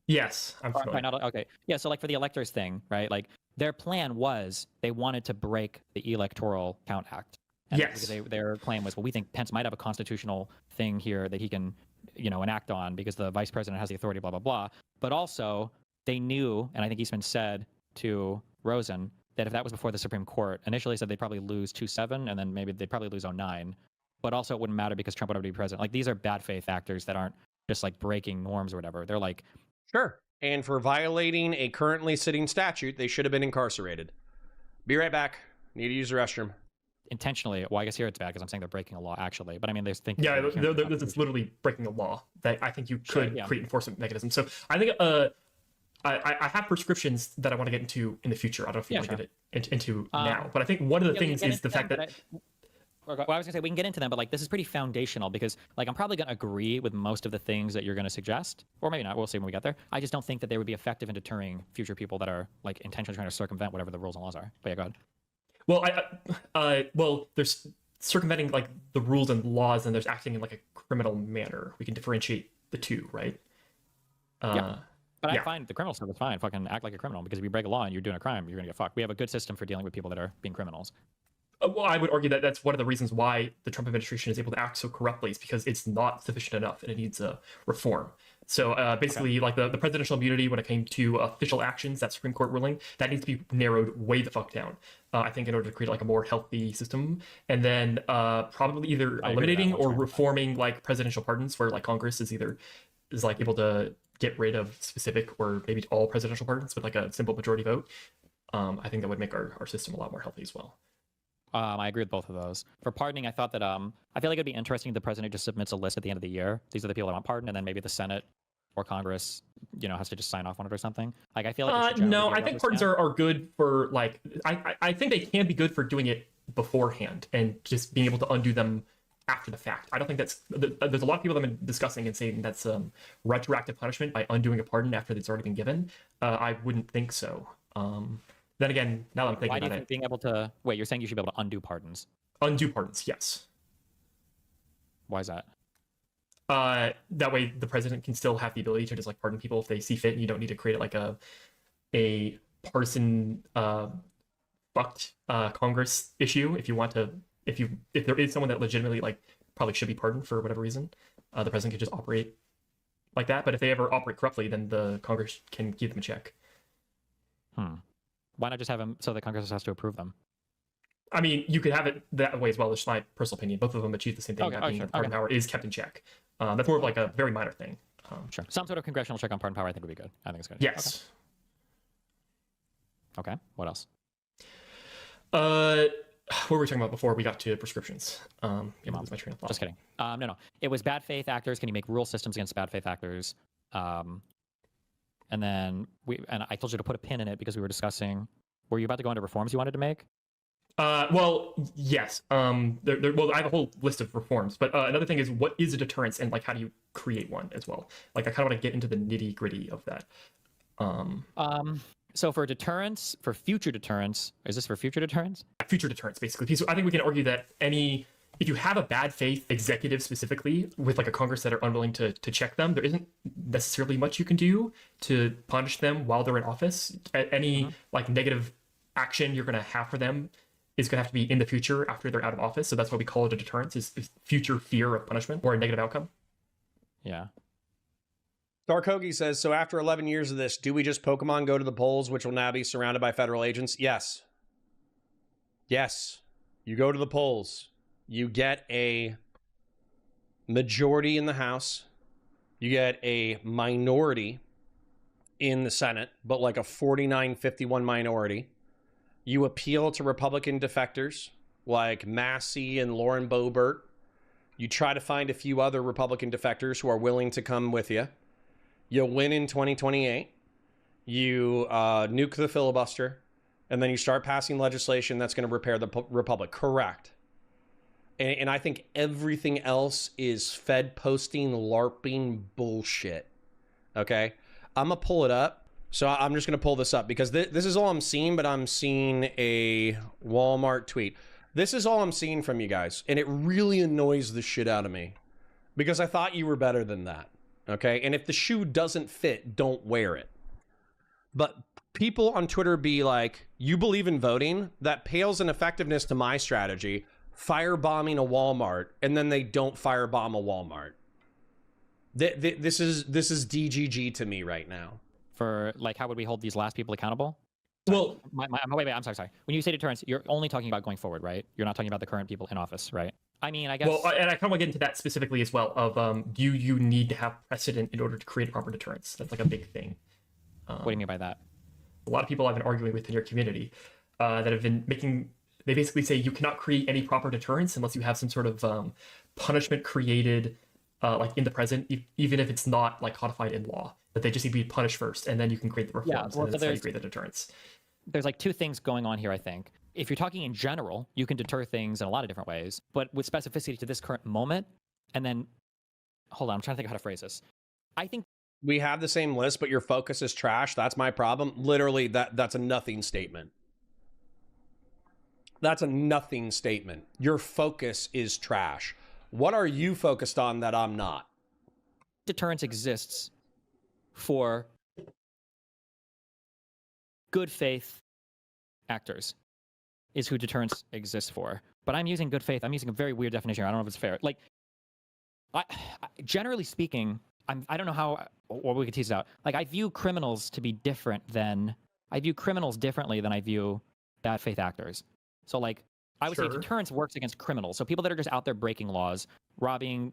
Yes, I'm familiar. Okay. Yeah, so like for the electors thing, right? Like their plan was they wanted to break the Electoral Count Act. And yes. Because their claim was, well, we think Pence might have a constitutional thing here that he can, enact on because the vice president has the authority, blah, blah, blah. But also they knew, and I think Eastman said to Rosen, that if that was before the Supreme Court, initially said they'd probably lose 2-7, and then maybe they'd probably lose 0-9. But also it wouldn't matter because Trump would already be president. Like these are bad faith actors that aren't just like breaking norms or whatever. They're like, sure. And for violating a currently sitting statute, they should have been incarcerated. Be right back. Need to use the restroom. Intentionally. Well, I guess here it's bad because I'm saying they're breaking a law actually. But I mean, there's thinking. Yeah, it's literally breaking a law that I think you could create enforcement mechanisms. So I think I have prescriptions that I want to get into in the future. I don't know if you want to get it into now, but I think one of the things is the fact that. Well, I was gonna say we can get into them, but like this is pretty foundational because like I'm probably gonna agree with most of the things that you're gonna suggest, or maybe not. We'll see when we get there. I just don't think that they would be effective in deterring future people that are like intentionally trying to circumvent whatever the rules and laws are. But yeah, go ahead. Well, there's circumventing like the rules and laws, and there's acting in like a criminal manner. We can differentiate the two, right? Yeah. But I find the criminal stuff is fine. Fucking act like a criminal because if you break a law and you're doing a crime, you're gonna get fucked. We have a good system for dealing with people that are being criminals. Well, I would argue that that's one of the reasons why the Trump administration is able to act so corruptly is because it's not sufficient enough and it needs a reform. So basically, like the presidential immunity when it came to official actions, that Supreme Court ruling, that needs to be narrowed way the fuck down. I think in order to create like a more healthy system, and then probably either eliminating or reforming like presidential pardons, where like Congress is like able to get rid of specific or maybe all presidential pardons with like a simple majority vote. I think that would make our system a lot more healthy as well. I agree with both of those. For pardoning, I thought that I feel like it'd be interesting if the president just submits a list at the end of the year. These are the people that want pardoned, and then maybe the Senate or Congress, has to just sign off on it or something. Like I feel like no, I think pardons are good for like I think they can be good for doing it beforehand and just being able to undo them after the fact. I don't think there's a lot of people that have been discussing and saying that's retroactive punishment by undoing a pardon after it's already been given. I wouldn't think so. Then again, now that I'm thinking Why do you about think it, being able to wait? You're saying you should be able to undo pardons. undo pardons, yes. Why is that? That way the president can still have the ability to just like pardon people if they see fit, and you don't need to create like a partisan fucked Congress issue. If you want to, if there is someone that legitimately like probably should be pardoned for whatever reason, the president can just operate like that. But if they ever operate corruptly, then the Congress can give them a check. Why not just have them so the Congress has to approve them? I mean, you could have it that way as well. That's my personal opinion. Both of them achieve the same thing. Okay, That being sure. that pardon power is kept in check. That's more of like a very minor thing. Sure. Some sort of congressional check on pardon power, I think, would be good. I think it's good. Yes. Okay. What else? What were we talking about before we got to prescriptions? Lose my train of thought. Just kidding. No. It was bad faith actors. Can you make rule systems against bad faith actors? And then I told you to put a pin in it because we were discussing. Were you about to go into reforms you wanted to make? Well, yes. Well, I have a whole list of reforms, but another thing is what is a deterrence and like how do you create one as well? Like I kind of want to get into the nitty gritty of that. So for deterrence, for future deterrence, is this for future deterrence? Future deterrence, basically. So I think we can argue that if you have a bad faith executive specifically with like a Congress that are unwilling to check them, there isn't necessarily much you can do to punish them while they're in office. Any like negative action you're going to have for them is going to have to be in the future after they're out of office. So that's why we call it a deterrence, is future fear of punishment or a negative outcome. Yeah. Dark Hoagie says, so after 11 years of this, do we just Pokemon go to the polls, which will now be surrounded by federal agents? Yes. Yes. You go to the polls. You get a majority in the House. You get a minority in the Senate, but like a 49-51 minority. You appeal to Republican defectors like Massey and Lauren Boebert. You try to find a few other Republican defectors who are willing to come with you. You'll win in 2028. You nuke the filibuster, and then you start passing legislation that's going to repair the republic. Correct. And I think everything else is Fed posting, LARPing bullshit. Okay? I'm going to pull it up. So I'm just going to pull this up because this is all I'm seeing, but I'm seeing a Walmart tweet. This is all I'm seeing from you guys, and it really annoys the shit out of me because I thought you were better than that. Okay? And if the shoe doesn't fit, don't wear it. But people on Twitter be like, you believe in voting? That pales in effectiveness to my strategy. Firebombing a Walmart, and then they don't firebomb a Walmart. This is DGG to me right now. For like, how would we hold these last people accountable? Well, wait, I'm sorry. When you say deterrence, you're only talking about going forward, right? You're not talking about the current people in office, right? I mean, I guess. Well, and I kind of want to get into that specifically as well. Of do you need to have precedent in order to create a proper deterrence? That's like a big thing. What do you mean by that? A lot of people I've been arguing with in your community that have been making. They basically say you cannot create any proper deterrence unless you have some sort of punishment created, like in the present, even if it's not like codified in law. That they just need to be punished first, and then you can create the reforms, and that's how you create the deterrence. There's like two things going on here, I think. If you're talking in general, you can deter things in a lot of different ways, but with specificity to this current moment, and then, hold on, I'm trying to think of how to phrase this. I think we have the same list, but your focus is trash. That's my problem. Literally, that's a nothing statement. That's a nothing statement. Your focus is trash. What are you focused on that I'm not? Deterrence exists for good faith actors is who deterrence exists for. But I'm using good faith. I'm using a very weird definition. I don't know if it's fair. Like, generally speaking, I don't know how, or we could tease it out. Like, I view criminals to be different than, I view criminals differently than I view bad faith actors. So like, I would say deterrence works against criminals. So people that are just out there breaking laws, robbing,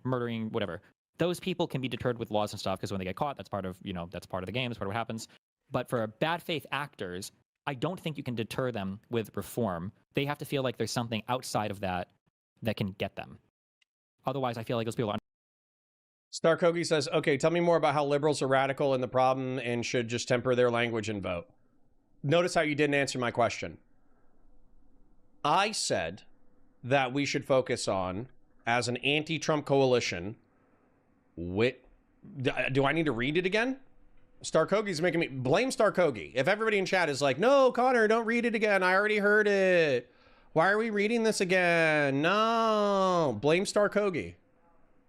murdering, whatever. Those people can be deterred with laws and stuff because when they get caught, that's part of, that's part of the game, that's part of what happens. But for bad faith actors, I don't think you can deter them with reform. They have to feel like there's something outside of that that can get them. Otherwise, I feel like those people are. Starkogi says, okay, tell me more about how liberals are radical in the problem and should just temper their language and vote. Notice how you didn't answer my question. I said that we should focus on as an anti-Trump coalition. Do I need to read it again? Starkogi's making me blame Starkogi. If everybody in chat is like, no, Connor, don't read it again. I already heard it. Why are we reading this again? No, blame Starkogi.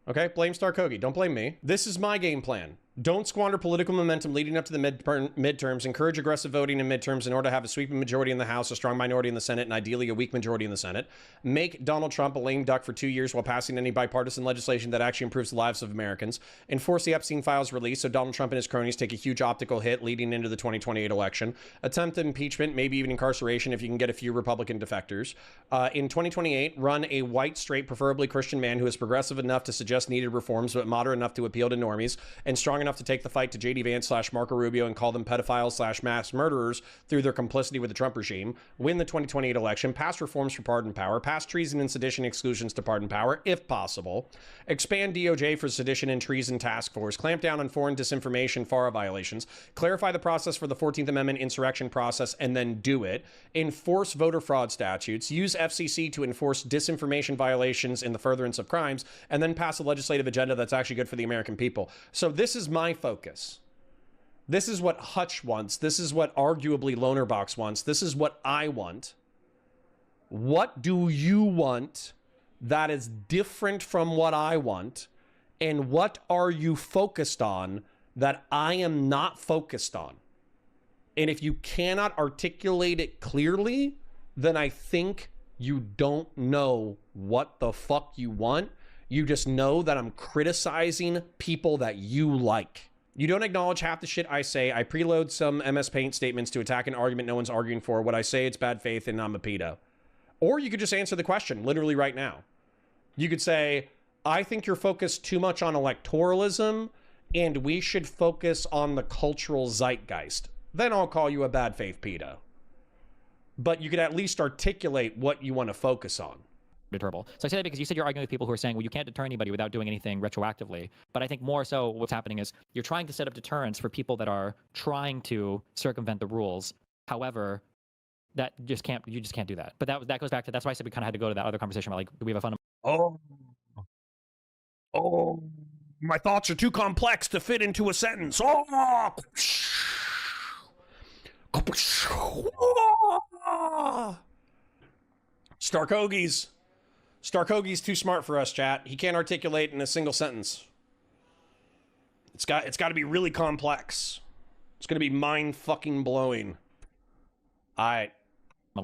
Okay, blame Starkogi. Don't blame me. This is my game plan. Don't squander political momentum leading up to the midterms. Encourage aggressive voting in midterms in order to have a sweeping majority in the House, a strong minority in the Senate, and ideally a weak majority in the Senate. Make Donald Trump a lame duck for 2 years while passing any bipartisan legislation that actually improves the lives of Americans. Enforce the Epstein files release so Donald Trump and his cronies take a huge optical hit leading into the 2028 election. Attempt impeachment, maybe even incarceration if you can get a few Republican defectors. In 2028, run a white, straight, preferably Christian man who is progressive enough to suggest needed reforms, but moderate enough to appeal to normies, and strong enough to take the fight to JD Vance / Marco Rubio and call them pedophiles / mass murderers through their complicity with the Trump regime. Win the 2028 election. Pass reforms for pardon power. Pass treason and sedition exclusions to pardon power, if possible. Expand DOJ for sedition and treason task force. Clamp down on foreign disinformation FARA violations. Clarify the process for the 14th Amendment insurrection process and then do it. Enforce voter fraud statutes. Use FCC to enforce disinformation violations in the furtherance of crimes, and then pass a legislative agenda that's actually good for the American people. So this is my focus. This is what Hutch wants. This is what arguably Lonerbox wants. This is what I want. What do you want that is different from what I want? And what are you focused on that I am not focused on? And if you cannot articulate it clearly, then I think you don't know what the fuck you want. You just know that I'm criticizing people that you like. You don't acknowledge half the shit I say. I preload some MS Paint statements to attack an argument no one's arguing for. What I say, it's bad faith and I'm a pedo. Or you could just answer the question literally right now. You could say, I think you're focused too much on electoralism and we should focus on the cultural zeitgeist. Then I'll call you a bad faith pedo. But you could at least articulate what you want to focus on. Deterrable. So I say that because you said you're arguing with people who are saying, well, you can't deter anybody without doing anything retroactively. But I think more so what's happening is you're trying to set up deterrence for people that are trying to circumvent the rules. However, you just can't do that. But that goes back to, that's why I said we kind of had to go to that other conversation about, like, do we have a fundamental... Oh, my thoughts are too complex to fit into a sentence. Oh! Starkogi's too smart for us, chat. He can't articulate in a single sentence. It's got to be really complex. It's going to be mind fucking blowing. All right.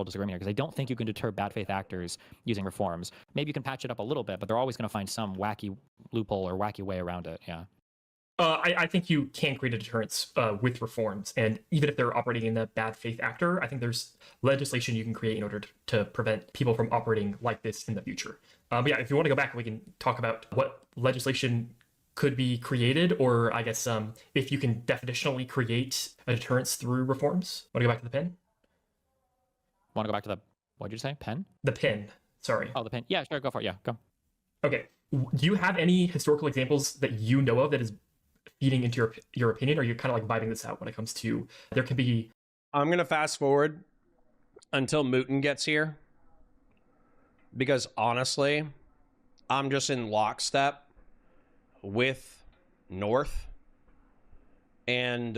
disagreement here, because I don't think you can deter bad faith actors using reforms. Maybe you can patch it up a little bit, but they're always going to find some wacky loophole or wacky way around it. Yeah. I think you can create a deterrence with reforms, and even if they're operating in the bad faith actor, I think there's legislation you can create in order to prevent people from operating like this in the future. But yeah, if you want to go back, we can talk about what legislation could be created, or I guess if you can definitionally create a deterrence through reforms. Want to go back to the pen? Want to go back to the, what did you say? Pen? The pen, sorry. Oh, the pen. Yeah, sure, go for it. Yeah, go. Okay. Do you have any historical examples that you know of that is feeding into your opinion, or you're kind of like vibing this out when it comes to, there can be... I'm going to fast forward until Mouton gets here, because honestly, I'm just in lockstep with North, and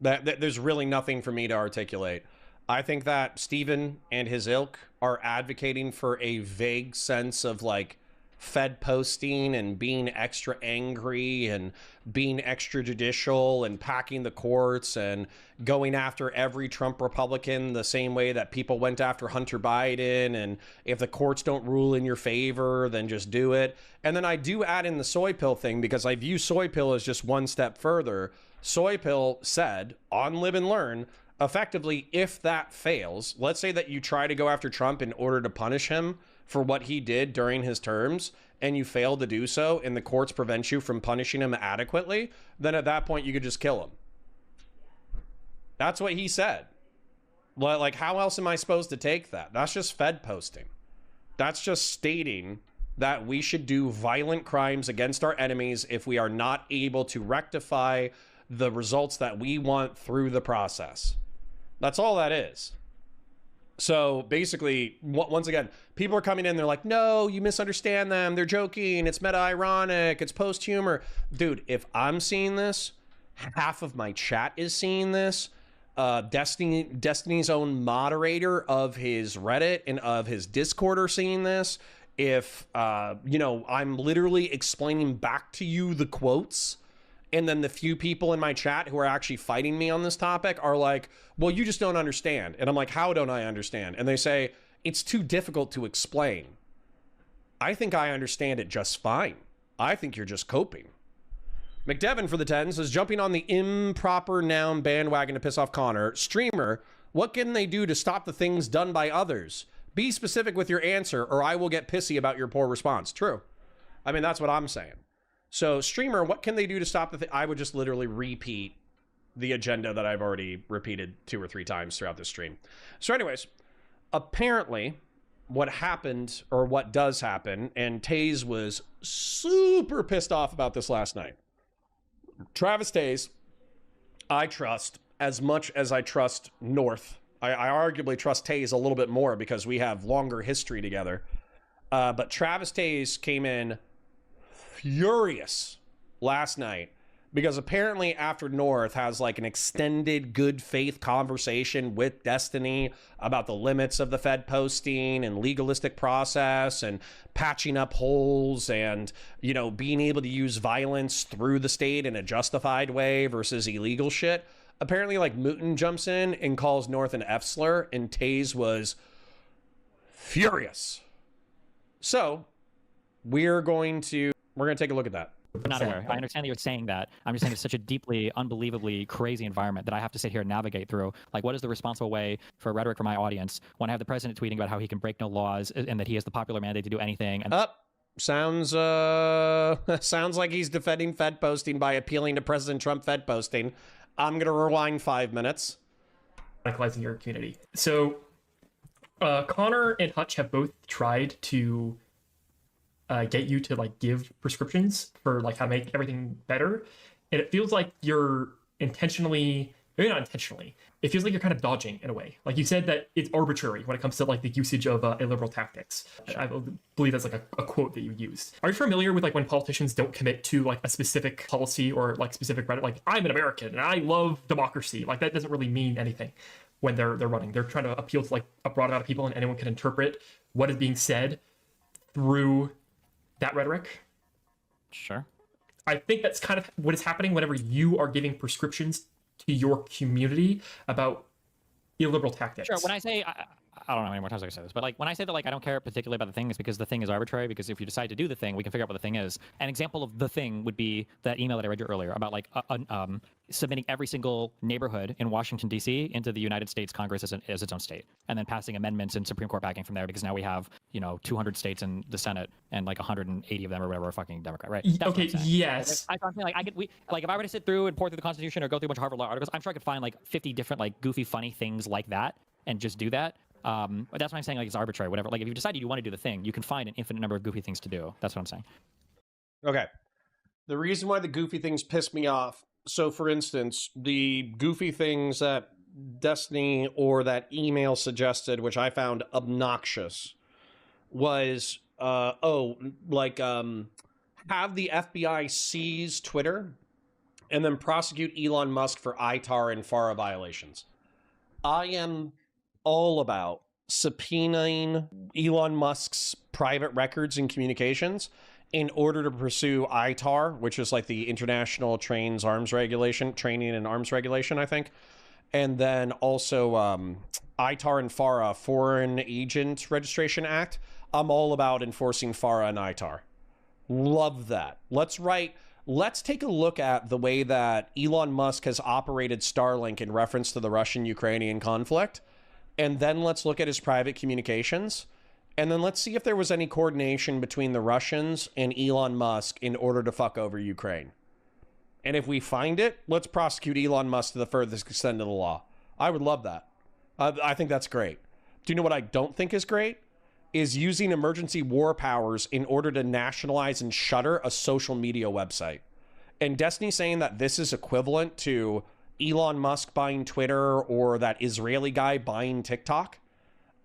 there's really nothing for me to articulate. I think that Stephen and his ilk are advocating for a vague sense of like Fed posting and being extra angry and being extrajudicial and packing the courts and going after every Trump Republican the same way that people went after Hunter Biden. And if the courts don't rule in your favor, then just do it. And then I do add in the soy pill thing, because I view soy pill as just one step further. Soy pill said on Live and Learn, effectively, if that fails, let's say that you try to go after Trump in order to punish him for what he did during his terms, and you fail to do so, and the courts prevent you from punishing him adequately, then at that point you could just kill him. That's what he said. Like, how else am I supposed to take that? That's just Fed posting. That's just stating that we should do violent crimes against our enemies if we are not able to rectify the results that we want through the process. That's all that is. So basically, once again, people are coming in, they're like, no, you misunderstand them. They're joking. It's meta-ironic. It's post-humor. Dude, if I'm seeing this, half of my chat is seeing this. Destiny's own moderator of his Reddit and of his Discord are seeing this. If, I'm literally explaining back to you the quotes, and then the few people in my chat who are actually fighting me on this topic are like, well, you just don't understand. And I'm like, how don't I understand? And they say, it's too difficult to explain. I think I understand it just fine. I think you're just coping. McDevin for the 10 says, jumping on the improper noun bandwagon to piss off Connor. Streamer, what can they do to stop the things done by others? Be specific with your answer or I will get pissy about your poor response. True. I mean, that's what I'm saying. So streamer, what can they do to stop the thing? I would just literally repeat the agenda that I've already repeated 2 or 3 times throughout this stream. So anyways, apparently what happened or what does happen, and Taze was super pissed off about this last night. Travis Taze, I trust as much as I trust North. I arguably trust Taze a little bit more because we have longer history together. But Travis Taze came in furious last night because apparently after North has like an extended good faith conversation with Destiny about the limits of the Fed posting and legalistic process and patching up holes and, being able to use violence through the state in a justified way versus illegal shit. Apparently like Mouton jumps in and calls North an F slur and Taze was furious. So we're going to take a look at that. I'm not aware. I understand that you're saying that. I'm just saying it's such a deeply, unbelievably crazy environment that I have to sit here and navigate through. Like, what is the responsible way for rhetoric for my audience when I have the president tweeting about how he can break no laws and that he has the popular mandate to do anything? And sounds like he's defending Fed posting by appealing to President Trump Fed posting. I'm going to rewind 5 minutes. Radicalizing your community. So Connor and Hutch have both tried to get you to give prescriptions for how to make everything better, and it feels like you're intentionally, maybe not intentionally, it feels like you're kind of dodging in a way. Like you said that it's arbitrary when it comes to the usage of illiberal tactics. I believe that's a quote that you used. Are you familiar with when politicians don't commit to a specific policy or specific rhetoric? I'm an American and I love democracy. That doesn't really mean anything when they're running. They're trying to appeal to a broad amount of people, and anyone can interpret what is being said through that rhetoric. Sure. I think that's kind of what is happening whenever you are giving prescriptions to your community about illiberal tactics. Sure. When I say, I don't know how many more times I can say this, but when I say that I don't care particularly about the thing, it's because the thing is arbitrary, because if you decide to do the thing, we can figure out what the thing is. An example of the thing would be that email that I read you earlier about submitting every single neighborhood in Washington, D.C. into the United States Congress as its own state, and then passing amendments and Supreme Court backing from there, because now we have, 200 states in the Senate and 180 of them or whatever are fucking Democrat, right? That's okay, yes. I'm saying if I were to sit through and pour through the Constitution or go through a bunch of Harvard Law articles, I'm sure I could find 50 different goofy, funny things like that and just do that. But that's what I'm saying, it's arbitrary, whatever. If you decided you want to do the thing, you can find an infinite number of goofy things to do. That's what I'm saying. Okay. The reason why the goofy things piss me off, so for instance, the goofy things that Destiny or that email suggested, which I found obnoxious, was, have the FBI seize Twitter and then prosecute Elon Musk for ITAR and FARA violations. I am all about subpoenaing Elon Musk's private records and communications in order to pursue ITAR, which is the International Training and Arms Regulation, I think. And then also ITAR and FARA, Foreign Agent Registration Act. I'm all about enforcing FARA and ITAR. Love that. Let's take a look at the way that Elon Musk has operated Starlink in reference to the Russian-Ukrainian conflict. And then let's look at his private communications. And then let's see if there was any coordination between the Russians and Elon Musk in order to fuck over Ukraine. And if we find it, let's prosecute Elon Musk to the furthest extent of the law. I would love that. I think that's great. Do you know what I don't think is great? Is using emergency war powers in order to nationalize and shutter a social media website. And Destiny saying that this is equivalent to Elon Musk buying Twitter or that Israeli guy buying TikTok.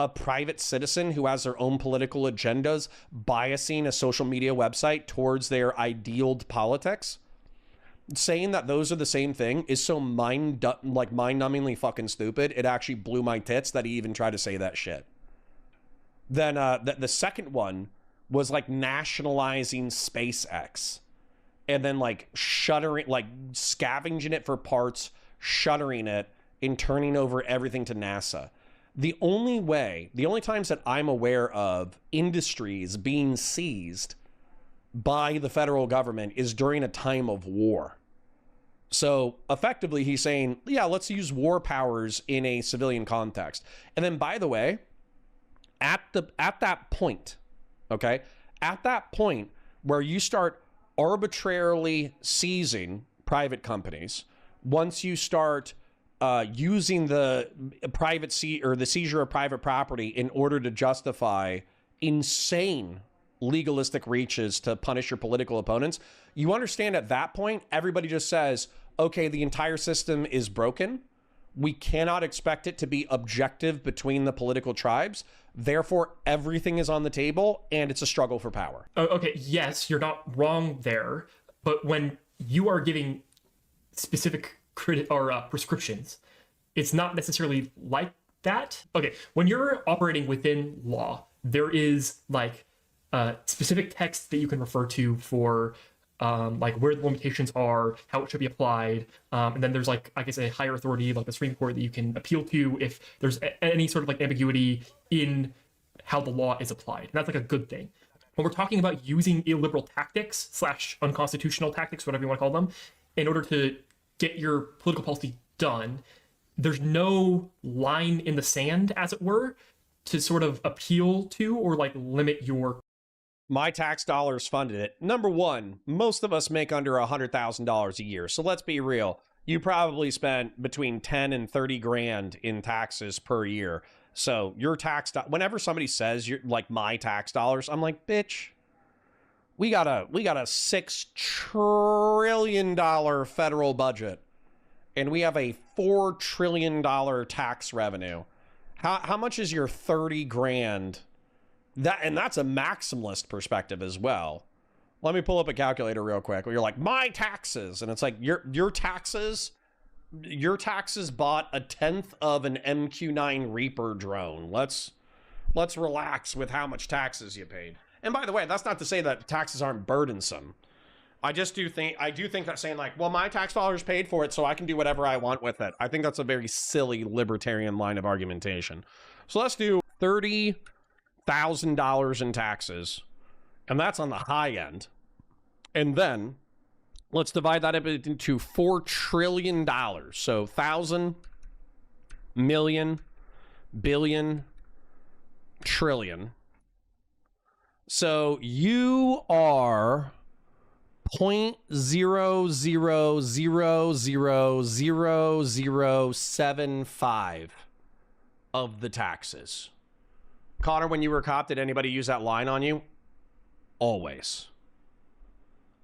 a private citizen who has their own political agendas biasing a social media website towards their idealed politics. Saying that those are the same thing is so mind-numbingly fucking stupid. It actually blew my tits that he even tried to say that shit. Then the second one was like nationalizing SpaceX, and then like shuttering, like scavenging it for parts, shuttering it, and turning over everything to NASA. The only times that I'm aware of industries being seized by the federal government is during a time of war. So effectively he's saying, yeah, let's use war powers in a civilian context. And then, by the way, at that point, okay, at that point where you start arbitrarily seizing private companies, once you start using the the seizure of private property in order to justify insane legalistic reaches to punish your political opponents, you understand at that point, everybody just says, okay, the entire system is broken. We cannot expect it to be objective between the political tribes. Therefore, everything is on the table and it's a struggle for power. Okay, yes, you're not wrong there. But when you are giving specific prescriptions, it's not necessarily like that. Okay, when you're operating within law, there is like specific text that you can refer to for like where the limitations are, how it should be applied, and then there's like, I guess, a higher authority like the Supreme Court that you can appeal to if there's any sort of like ambiguity in how the law is applied. And that's like a good thing. When we're talking about using illiberal tactics / unconstitutional tactics, whatever you want to call them, in order to get your political policy done, there's no line in the sand, as it were, to sort of appeal to or like limit your... My tax dollars funded it. Number one, most of us make under $100,000 a year. So let's be real. You probably spent between 10 and 30 grand in taxes per year. So your whenever somebody says you're like my tax dollars, I'm like, bitch, we got a $6 trillion federal budget and we have a $4 trillion tax revenue. How much is your 30 grand? That's a maximalist perspective as well. Let me pull up a calculator real quick where you're like, my taxes. And it's like your taxes bought a tenth of an MQ-9 Reaper drone. Let's relax with how much taxes you paid. And by the way, that's not to say that taxes aren't burdensome. I do think that saying like, well, my tax dollars paid for it, so I can do whatever I want with it. I think that's a very silly libertarian line of argumentation. So let's do $30,000 in taxes, and that's on the high end. And then let's divide that up into $4 trillion. So 1,000, million, billion, trillion. So you are 0.00000075 of the taxes. Connor, when you were a cop, did anybody use that line on you? Always.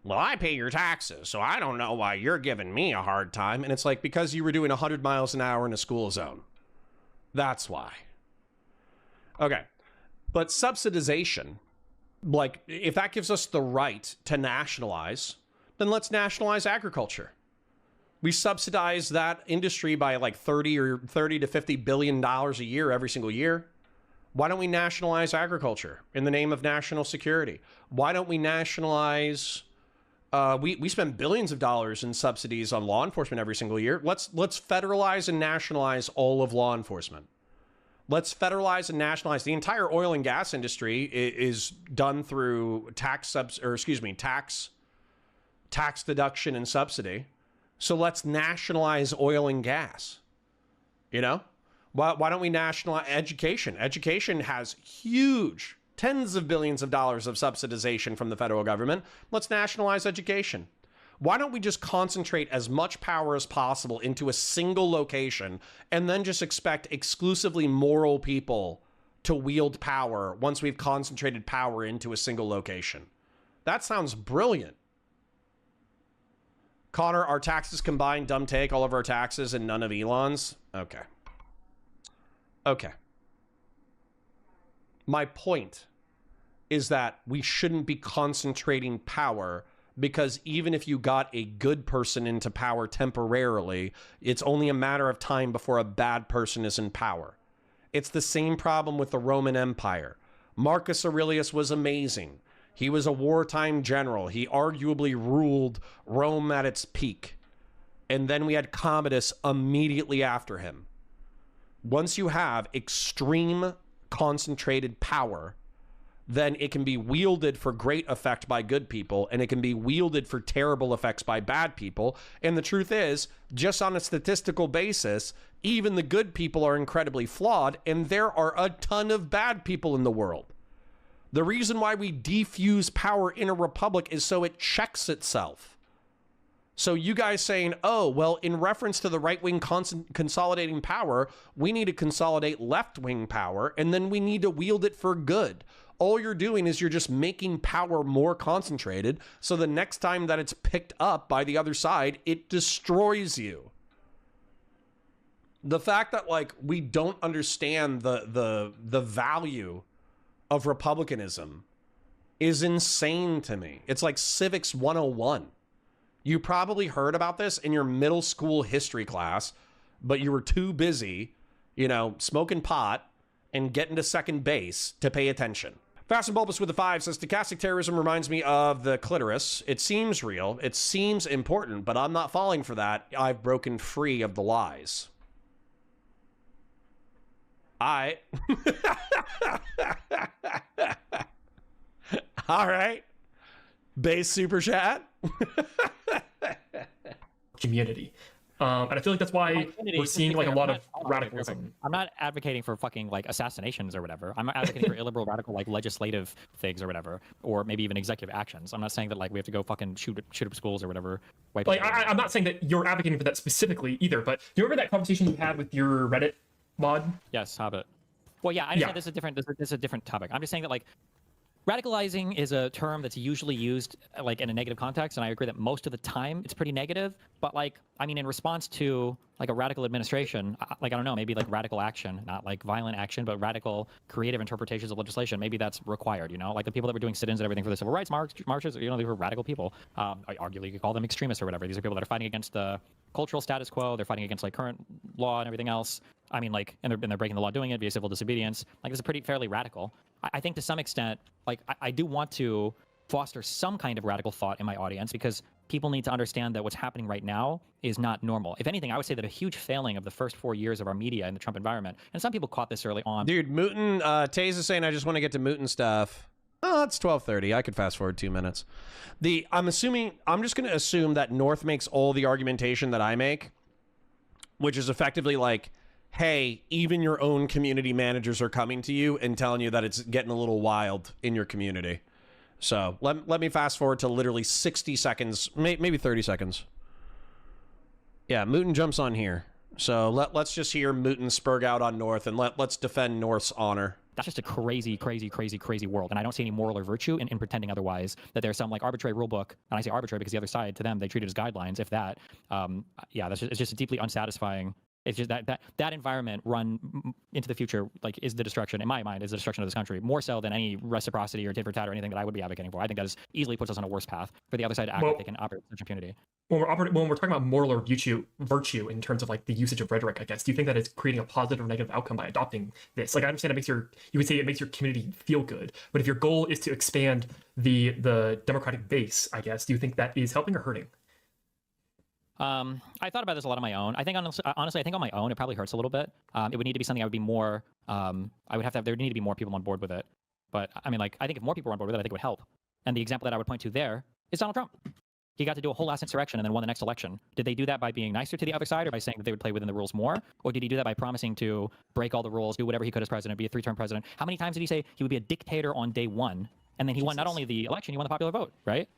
Well, I pay your taxes, so I don't know why you're giving me a hard time. And it's like, because you were doing 100 miles an hour in a school zone. That's why. Okay. But subsidization, like, if that gives us the right to nationalize, then let's nationalize agriculture. We subsidize that industry by like 30 to $50 billion a year every single year. Why don't we nationalize agriculture in the name of national security? Why don't we nationalize... we spend billions of dollars in subsidies on law enforcement every single year. Let's federalize and nationalize all of law enforcement. Let's federalize and nationalize the entire oil and gas industry is done through tax deduction and subsidy. So let's nationalize oil and gas. You know, why don't we nationalize education? Education has huge tens of billions of dollars of subsidization from the federal government. Let's nationalize education. Why don't we just concentrate as much power as possible into a single location and then just expect exclusively moral people to wield power once we've concentrated power into a single location? That sounds brilliant. Connor, our taxes combined, dumb take, all of our taxes and none of Elon's? Okay. Okay. My point is that we shouldn't be concentrating power, because even if you got a good person into power temporarily, it's only a matter of time before a bad person is in power. It's the same problem with the Roman Empire. Marcus Aurelius was amazing. He was a wartime general. He arguably ruled Rome at its peak. And then we had Commodus immediately after him. Once you have extreme concentrated power, then it can be wielded for great effect by good people, and it can be wielded for terrible effects by bad people. And the truth is, just on a statistical basis, even the good people are incredibly flawed, and there are a ton of bad people in the world. The reason why we defuse power in a republic is so it checks itself. So you guys saying, oh, well, in reference to the right-wing consolidating power, we need to consolidate left-wing power, and then we need to wield it for good. All you're doing is you're just making power more concentrated, so the next time that it's picked up by the other side, it destroys you. The fact that, like, we don't understand the value of republicanism is insane to me. It's like civics 101. You probably heard about this in your middle school history class, but you were too busy, you know, smoking pot and getting to second base to pay attention. Fast and Bulbous with the 5 says, stochastic terrorism reminds me of the clitoris. It seems real. It seems important, but I'm not falling for that. I've broken free of the lies. All right. Base super chat. Community. And I feel like that's why we're seeing like a lot of radicalism. I'm not advocating for fucking like assassinations or whatever. I'm not advocating for illiberal radical like legislative things or whatever, or maybe even executive actions. I'm not saying that like we have to go fucking shoot up schools or whatever. Like I'm not saying that you're advocating for that specifically either, but do you remember that conversation you had with your Reddit mod? Yes, Hobbit. Well, yeah, I understand this is different. This is a different topic. I'm just saying that like radicalizing is a term that's usually used like in a negative context, and I agree that most of the time it's pretty negative. But like, I mean, in response to like a radical administration, like I don't know, maybe like radical action, not like violent action, but radical creative interpretations of legislation. Maybe that's required. You know, like the people that were doing sit-ins and everything for the civil rights marches. You know, they were radical people. Arguably, you could call them extremists or whatever. These are people that are fighting against the cultural status quo. They're fighting against like current law and everything else. I mean, like, and they're breaking the law doing it via civil disobedience. Like, this is pretty fairly radical. I think to some extent, like, I do want to foster some kind of radical thought in my audience, because people need to understand that what's happening right now is not normal. If anything, I would say that a huge failing of the first 4 years of our media in the Trump environment, and some people caught this early on. Dude, Mouton, Taze is saying, I just want to get to Mouton stuff. Oh, it's 12:30. I could fast forward 2 minutes. I'm just going to assume that North makes all the argumentation that I make, which is effectively like, hey, even your own community managers are coming to you and telling you that it's getting a little wild in your community. So let me fast forward to literally 60 seconds, maybe 30 seconds. Yeah, Mouton jumps on here. So let's just hear Mouton spurg out on North, and let's defend North's honor. That's just a crazy, crazy, crazy, crazy world. And I don't see any moral or virtue in pretending otherwise, that there's some like arbitrary rule book. And I say arbitrary because the other side, to them, they treat it as guidelines, if that. Yeah, it's just a deeply unsatisfying. It's just that environment run into the future, like, is the destruction, in my mind, is the destruction of this country, more so than any reciprocity or tit for tat or anything that I would be advocating for. I think that easily puts us on a worse path for the other side to act like they can operate with such impunity. When we're talking about moral or virtue in terms of like the usage of rhetoric, I guess, do you think that it's creating a positive or negative outcome by adopting this? Like, I understand you would say it makes your community feel good, but if your goal is to expand the democratic base, I guess, do you think that is helping or hurting? I thought about this a lot on my own. I think honestly, I think on my own, it probably hurts a little bit. It would need to be something I would be more, there would need to be more people on board with it. But I mean, like, I think if more people were on board with it, I think it would help. And the example that I would point to there is Donald Trump. He got to do a whole ass insurrection and then won the next election. Did they do that by being nicer to the other side, or by saying that they would play within the rules more? Or did he do that by promising to break all the rules, do whatever he could as president, be a 3-term president? How many times did he say he would be a dictator on day one? And then he won not only the election, he won the popular vote, right?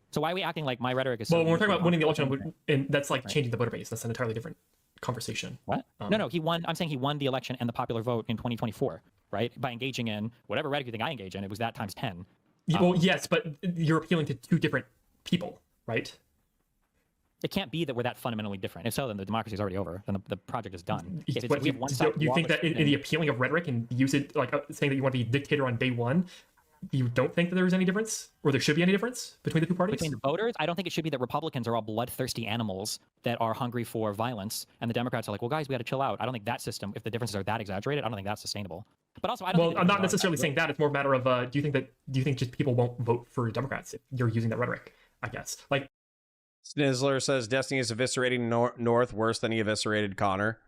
So why are we acting like my rhetoric is so... Well, when we're talking about winning the election, and that's like changing the voter base. That's an entirely different conversation. What? No, he won. I'm saying he won the election and the popular vote in 2024, right? By engaging in whatever rhetoric you think I engage in, it was that times 10. Well, yes, but you're appealing to two different people, right? It can't be that we're that fundamentally different. If so, then the democracy is already over. Then the project is done. If it's, But we have one side you think that in the and appealing of rhetoric and use it like saying that you want to be a dictator on day one, you don't think that there's any difference, or there should be any difference between the two parties? between the voters, I don't think it should be that Republicans are all bloodthirsty animals that are hungry for violence, and the Democrats are like, well, guys, we got to chill out. I don't think that system, if the differences are that exaggerated, I don't think that's sustainable. But also, I don't. Well, I'm not necessarily saying that. It's more a matter of do you think just people won't vote for Democrats if you're using that rhetoric? I guess like. Snizzler says Destiny is eviscerating North worse than he eviscerated Connor.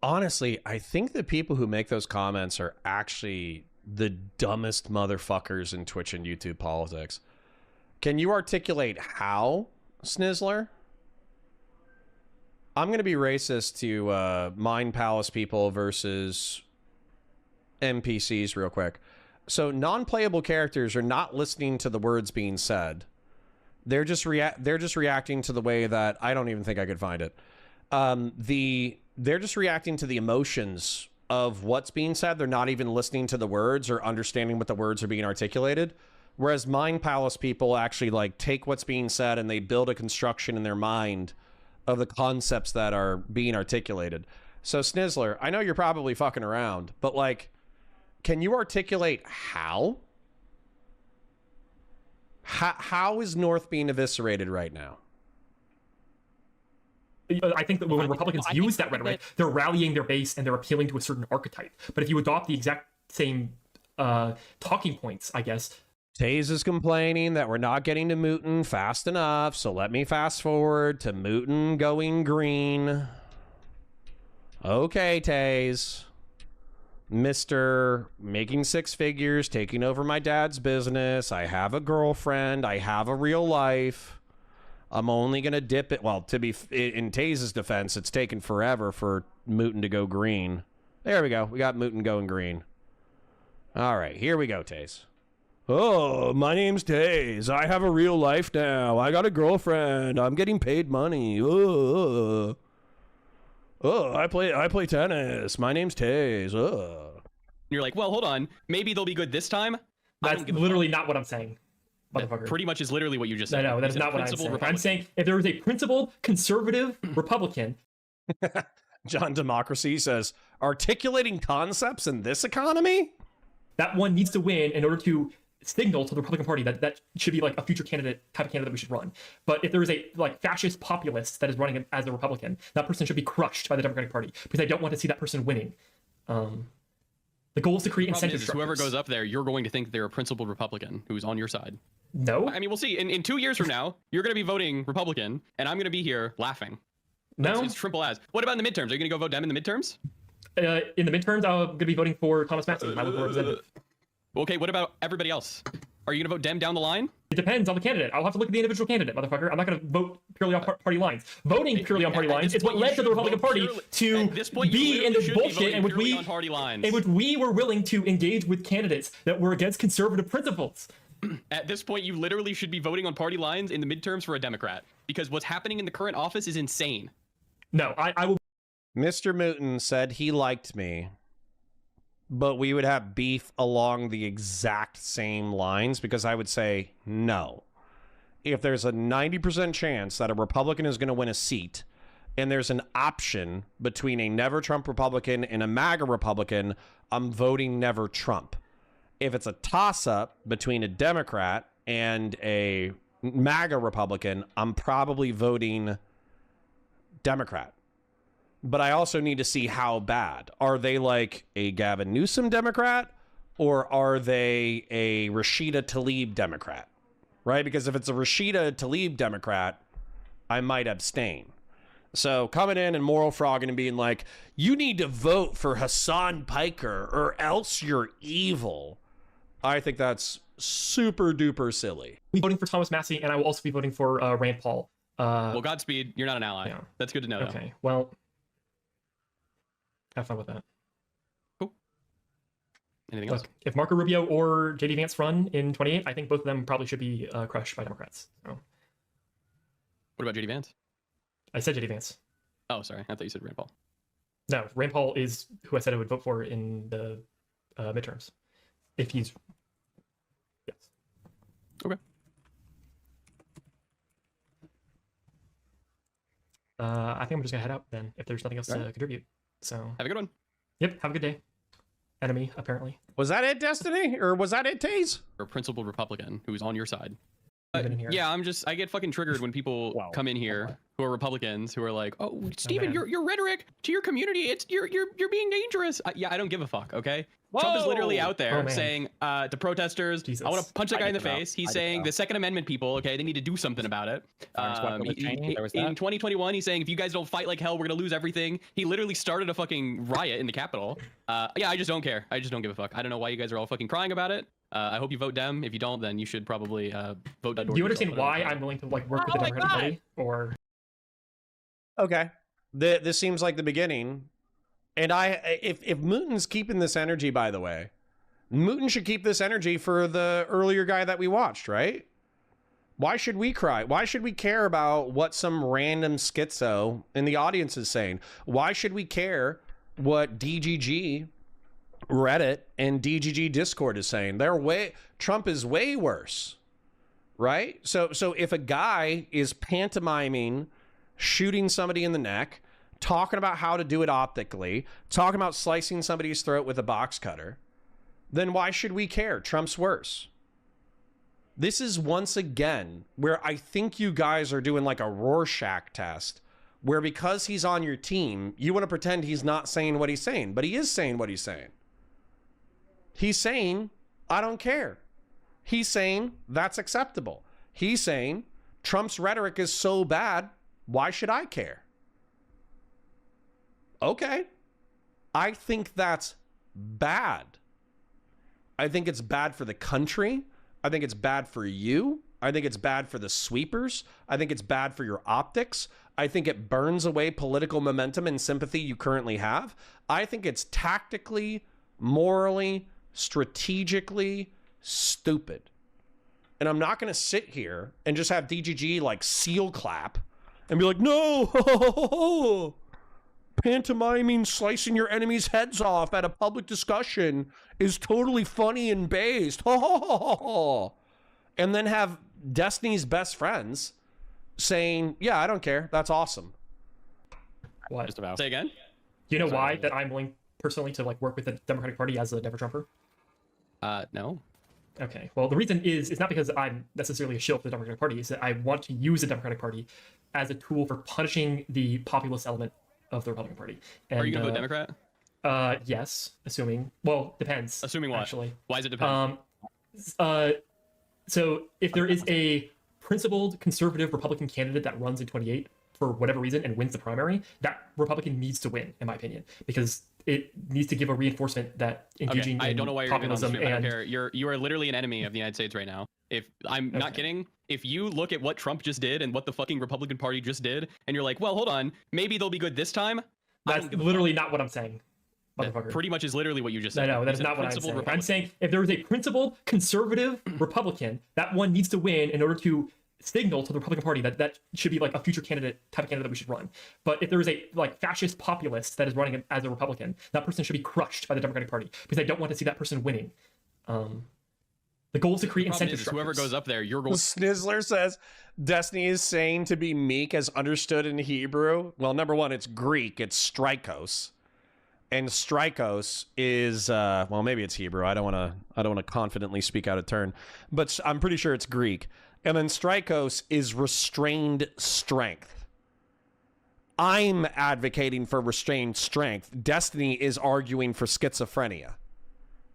Honestly, I think the people who make those comments are actually the dumbest motherfuckers in Twitch and YouTube politics. Can you articulate how, Snizzler? I'm going to be racist to Mind Palace people versus NPCs real quick. So non-playable characters are not listening to the words being said. They're just reacting to the way that I don't even think I could find it. They're just reacting to the emotions of what's being said. They're not even listening to the words or understanding what the words are being articulated. Whereas Mind Palace people actually like take what's being said and they build a construction in their mind of the concepts that are being articulated. So Snizzler, I know you're probably fucking around, but like, can you articulate how? How is North being eviscerated right now? I think that when Republicans use that rhetoric, they're rallying their base and they're appealing to a certain archetype. But if you adopt the exact same talking points, I guess. Taze is complaining that we're not getting to Mouton fast enough, so let me fast forward to Mouton going green. Okay, Taze. Mr. making six figures, taking over my dad's business. I have a girlfriend. I have a real life. I'm only going to dip it. Well, to be in Taze's defense, it's taken forever for Mouton to go green. There we go. We got Mouton going green. All right, here we go, Taze. Oh, my name's Taze. I have a real life now. I got a girlfriend. I'm getting paid money. I play tennis. My name's Taze. You're like, well, hold on. Maybe they'll be good this time. That's literally not what I'm saying. That pretty much is literally what you just said. No, that is not what I'm saying. I'm saying if there was a principled conservative Republican. John Democracy says, articulating concepts in this economy? That one needs to win in order to signal to the Republican Party that that should be like a future candidate, type of candidate that we should run. But if there is a like fascist populist that is running as a Republican, that person should be crushed by the Democratic Party because I don't want to see that person winning. The goal is to create incentive structures. Whoever goes up there, you're going to think that they're a principled Republican who's on your side. No. I mean, we'll see. In 2 years from now, you're going to be voting Republican, and I'm going to be here laughing. No. It's triple as. What about in the midterms? Are you going to go vote Dem in the midterms? In the midterms, I'm going to be voting for Thomas Matson, my local representative. Okay, what about everybody else? Are you going to vote Dem down the line? It depends on the candidate. I'll have to look at the individual candidate, motherfucker. I'm not going to vote purely on party lines. Voting purely on party lines is what led to the Republican Party to be in this bullshit in which we were willing to engage with candidates that were against conservative principles. At this point, you literally should be voting on party lines in the midterms for a Democrat because what's happening in the current office is insane. No, I will. Mr. Mouton said he liked me, but we would have beef along the exact same lines because I would say no. If there's a 90% chance that a Republican is going to win a seat and there's an option between a never Trump Republican and a MAGA Republican, I'm voting never Trump. If it's a toss-up between a Democrat and a MAGA Republican, I'm probably voting Democrat. But I also need to see how bad. Are they like a Gavin Newsom Democrat or are they a Rashida Tlaib Democrat? Right? Because if it's a Rashida Tlaib Democrat, I might abstain. So coming in and moral frogging and being like, you need to vote for Hassan Piker or else you're evil. I think that's super duper silly. I'll be voting for Thomas Massie and I will also be voting for Rand Paul. Well, Godspeed. You're not an ally. Yeah. That's good to know. Okay, well, have fun with that. Cool. Anything else? Look, if Marco Rubio or JD Vance run in 28, I think both of them probably should be crushed by Democrats. So. What about JD Vance? I said JD Vance. Oh, sorry. I thought you said Rand Paul. No, Rand Paul is who I said I would vote for in the midterms. If he's... Yes. Okay. I think I'm just gonna head out then if there's nothing else to contribute. So Have a good one. yep, have a good day. Enemy, apparently. Was that it, Destiny? Or was that it, Taze? Or a principled Republican who's on your side. Even in here. Yeah, I get fucking triggered when people come in here who are Republicans who are like, "Oh, Steven, your rhetoric to your community, it's you're being dangerous." Yeah, I don't give a fuck. Okay, Trump is literally out there saying to protesters, Jesus. "I want to punch that guy in the face." He's saying the Second Amendment people, okay, they need to do something about it. In 2021, he's saying if you guys don't fight like hell, we're gonna lose everything. He literally started a fucking riot in the Capitol. Yeah, I just don't care. I just don't give a fuck. I don't know why you guys are all fucking crying about it. I hope you vote Dem. If you don't, then you should probably vote. Do you understand why I'm willing to like work with the Democratic Party? Or Okay. This seems like the beginning. And if Mouton's keeping this energy, by the way, Mouton should keep this energy for the earlier guy that we watched, right? Why should we cry? Why should we care about what some random schizo in the audience is saying? Why should we care what DGG Reddit and DGG Discord is saying? Trump is way worse, right? So if a guy is pantomiming, shooting somebody in the neck, talking about how to do it optically, talking about slicing somebody's throat with a box cutter, then why should we care? Trump's worse. This is once again where I think you guys are doing like a Rorschach test, where because he's on your team, you want to pretend he's not saying what he's saying, but he is saying what he's saying. He's saying, I don't care. He's saying that's acceptable. He's saying Trump's rhetoric is so bad, why should I care? Okay. I think that's bad. I think it's bad for the country. I think it's bad for you. I think it's bad for the sweepers. I think it's bad for your optics. I think it burns away political momentum and sympathy you currently have. I think it's tactically, morally, strategically stupid. And I'm not going to sit here and just have DGG like seal clap and be like, no, pantomiming slicing your enemy's heads off at a public discussion is totally funny and based. And then have Destiny's best friends saying, yeah, I don't care. That's awesome. what? Just about. Say again? You know why that I'm willing personally to like work with the Democratic Party as a Never Trumper? No. Okay. Well, the reason is it's not because I'm necessarily a shill for the Democratic Party. It's that I want to use the Democratic Party as a tool for punishing the populist element of the Republican Party. And, Are you gonna vote Democrat? Yes, assuming. Well, depends. Assuming what? Actually. Why does it depend? So if there is a principled conservative Republican candidate that runs in 28 for whatever reason and wins the primary, that Republican needs to win, in my opinion, because it needs to give a reinforcement that engaging I don't know why you're even on populism stream. I don't and care. You are literally an enemy of the United States right now. If I'm not kidding, if you look at what Trump just did and what the fucking Republican Party just did, and you're like, well, hold on, maybe they'll be good this time. that's literally not what I'm saying. That Motherfucker. pretty much is literally what you just said. No, that is not what I'm saying. I'm saying if there is a principled conservative Republican, that one needs to win in order to signal to the Republican Party that that should be like a future candidate, type of candidate that we should run. But if there is a like fascist populist that is running as a Republican, that person should be crushed by the Democratic Party because I don't want to see that person winning. The goal is to create incentive structures. Whoever goes up there, you're going. Snizzler says Destiny is saying to be meek as understood in Hebrew. Well, number one, it's Greek. It's strikos. And strikos is well, maybe it's Hebrew. I don't want to confidently speak out of turn, but I'm pretty sure it's Greek. And then strikos is restrained strength. I'm advocating for restrained strength. Destiny is arguing for schizophrenia.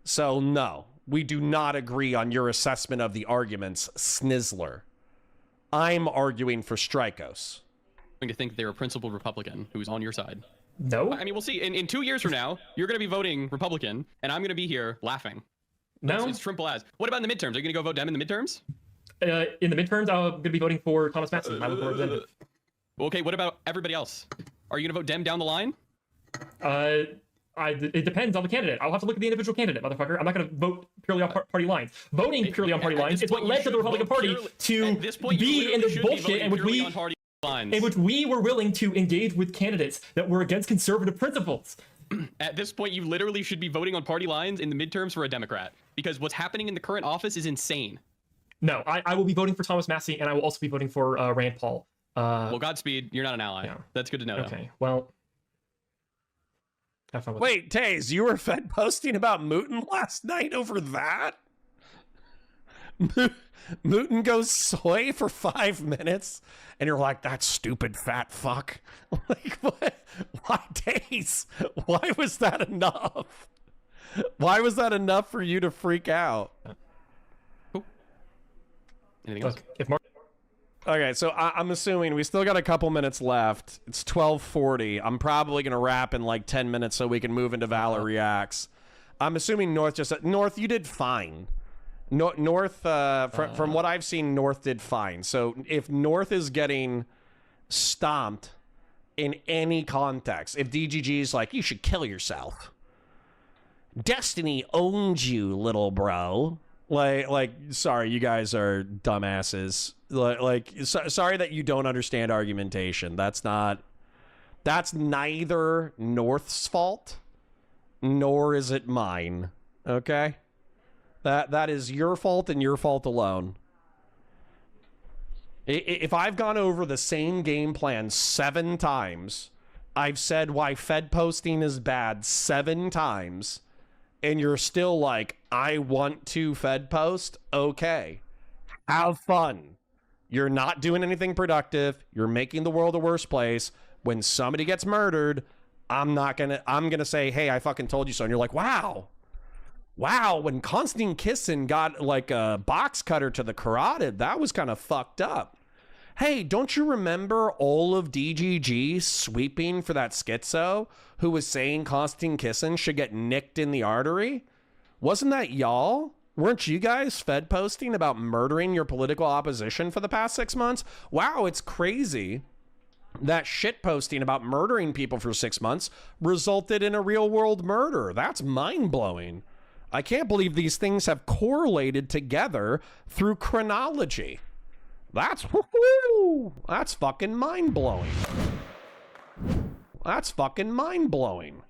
So no, we do not agree on your assessment of the arguments, Snizzler. I'm arguing for strikos. To think they're a principled Republican who's on your side. No. I mean, we'll see. In 2 years from now, you're going to be voting Republican, and I'm going to be here laughing. No. It's simple as. What about in the midterms? Are you going to go vote Dem in the midterms? In the midterms, I'm going to be voting for Thomas Matson, my local representative. Okay, what about everybody else? Are you going to vote Dem down the line? It depends on the candidate. I'll have to look at the individual candidate, motherfucker. I'm not going to vote purely on party lines. Voting purely on party lines is what led to the Republican Party to be in this bullshit in which we were willing to engage with candidates that were against conservative principles. At this point, you literally should be voting on party lines in the midterms for a Democrat, because what's happening in the current office is insane. No, I will be voting for Thomas Massey, and I will also be voting for Rand Paul Well, Godspeed. You're not an ally. Yeah. That's good to know. Okay. Well. Have fun with Wait, Taze, you were Fed posting about Mouton last night over that? Mouton goes soy for 5 minutes, and you're like, that stupid fat fuck. Like, what? Why, Taze? Why was that enough? Why was that enough for you to freak out? Anything else? Look, if Mark. Okay, so I'm assuming we still got a couple minutes left. It's 12:40. I'm probably going to wrap in like 10 minutes so we can move into Valor Reacts. I'm assuming North North, you did fine. North, from what I've seen, North did fine. So if North is getting stomped in any context, if DGG's like, you should kill yourself. Destiny owns you, little bro. Like, sorry, you guys are dumbasses. Sorry that you don't understand argumentation. That's neither North's fault, nor is it mine. Okay? That is your fault and your fault alone. If I've gone over the same game plan 7 times, I've said why Fed posting is bad 7 times, and you're still like, I want to Fed post, okay. Have fun. You're not doing anything productive. You're making the world a worse place. When somebody gets murdered, I'm gonna say, hey, I fucking told you so. And you're like, wow, when Konstantin Kissin got like a box cutter to the carotid, that was kind of fucked up. Hey, don't you remember all of DGG sweeping for that schizo who was saying Konstantin Kissin should get nicked in the artery? Wasn't that y'all? Weren't you guys Fed posting about murdering your political opposition for the past 6 months? Wow, it's crazy that shit posting about murdering people for 6 months resulted in a real world murder. That's mind-blowing. I can't believe these things have correlated together through chronology. That's fucking mind-blowing. That's fucking mind-blowing.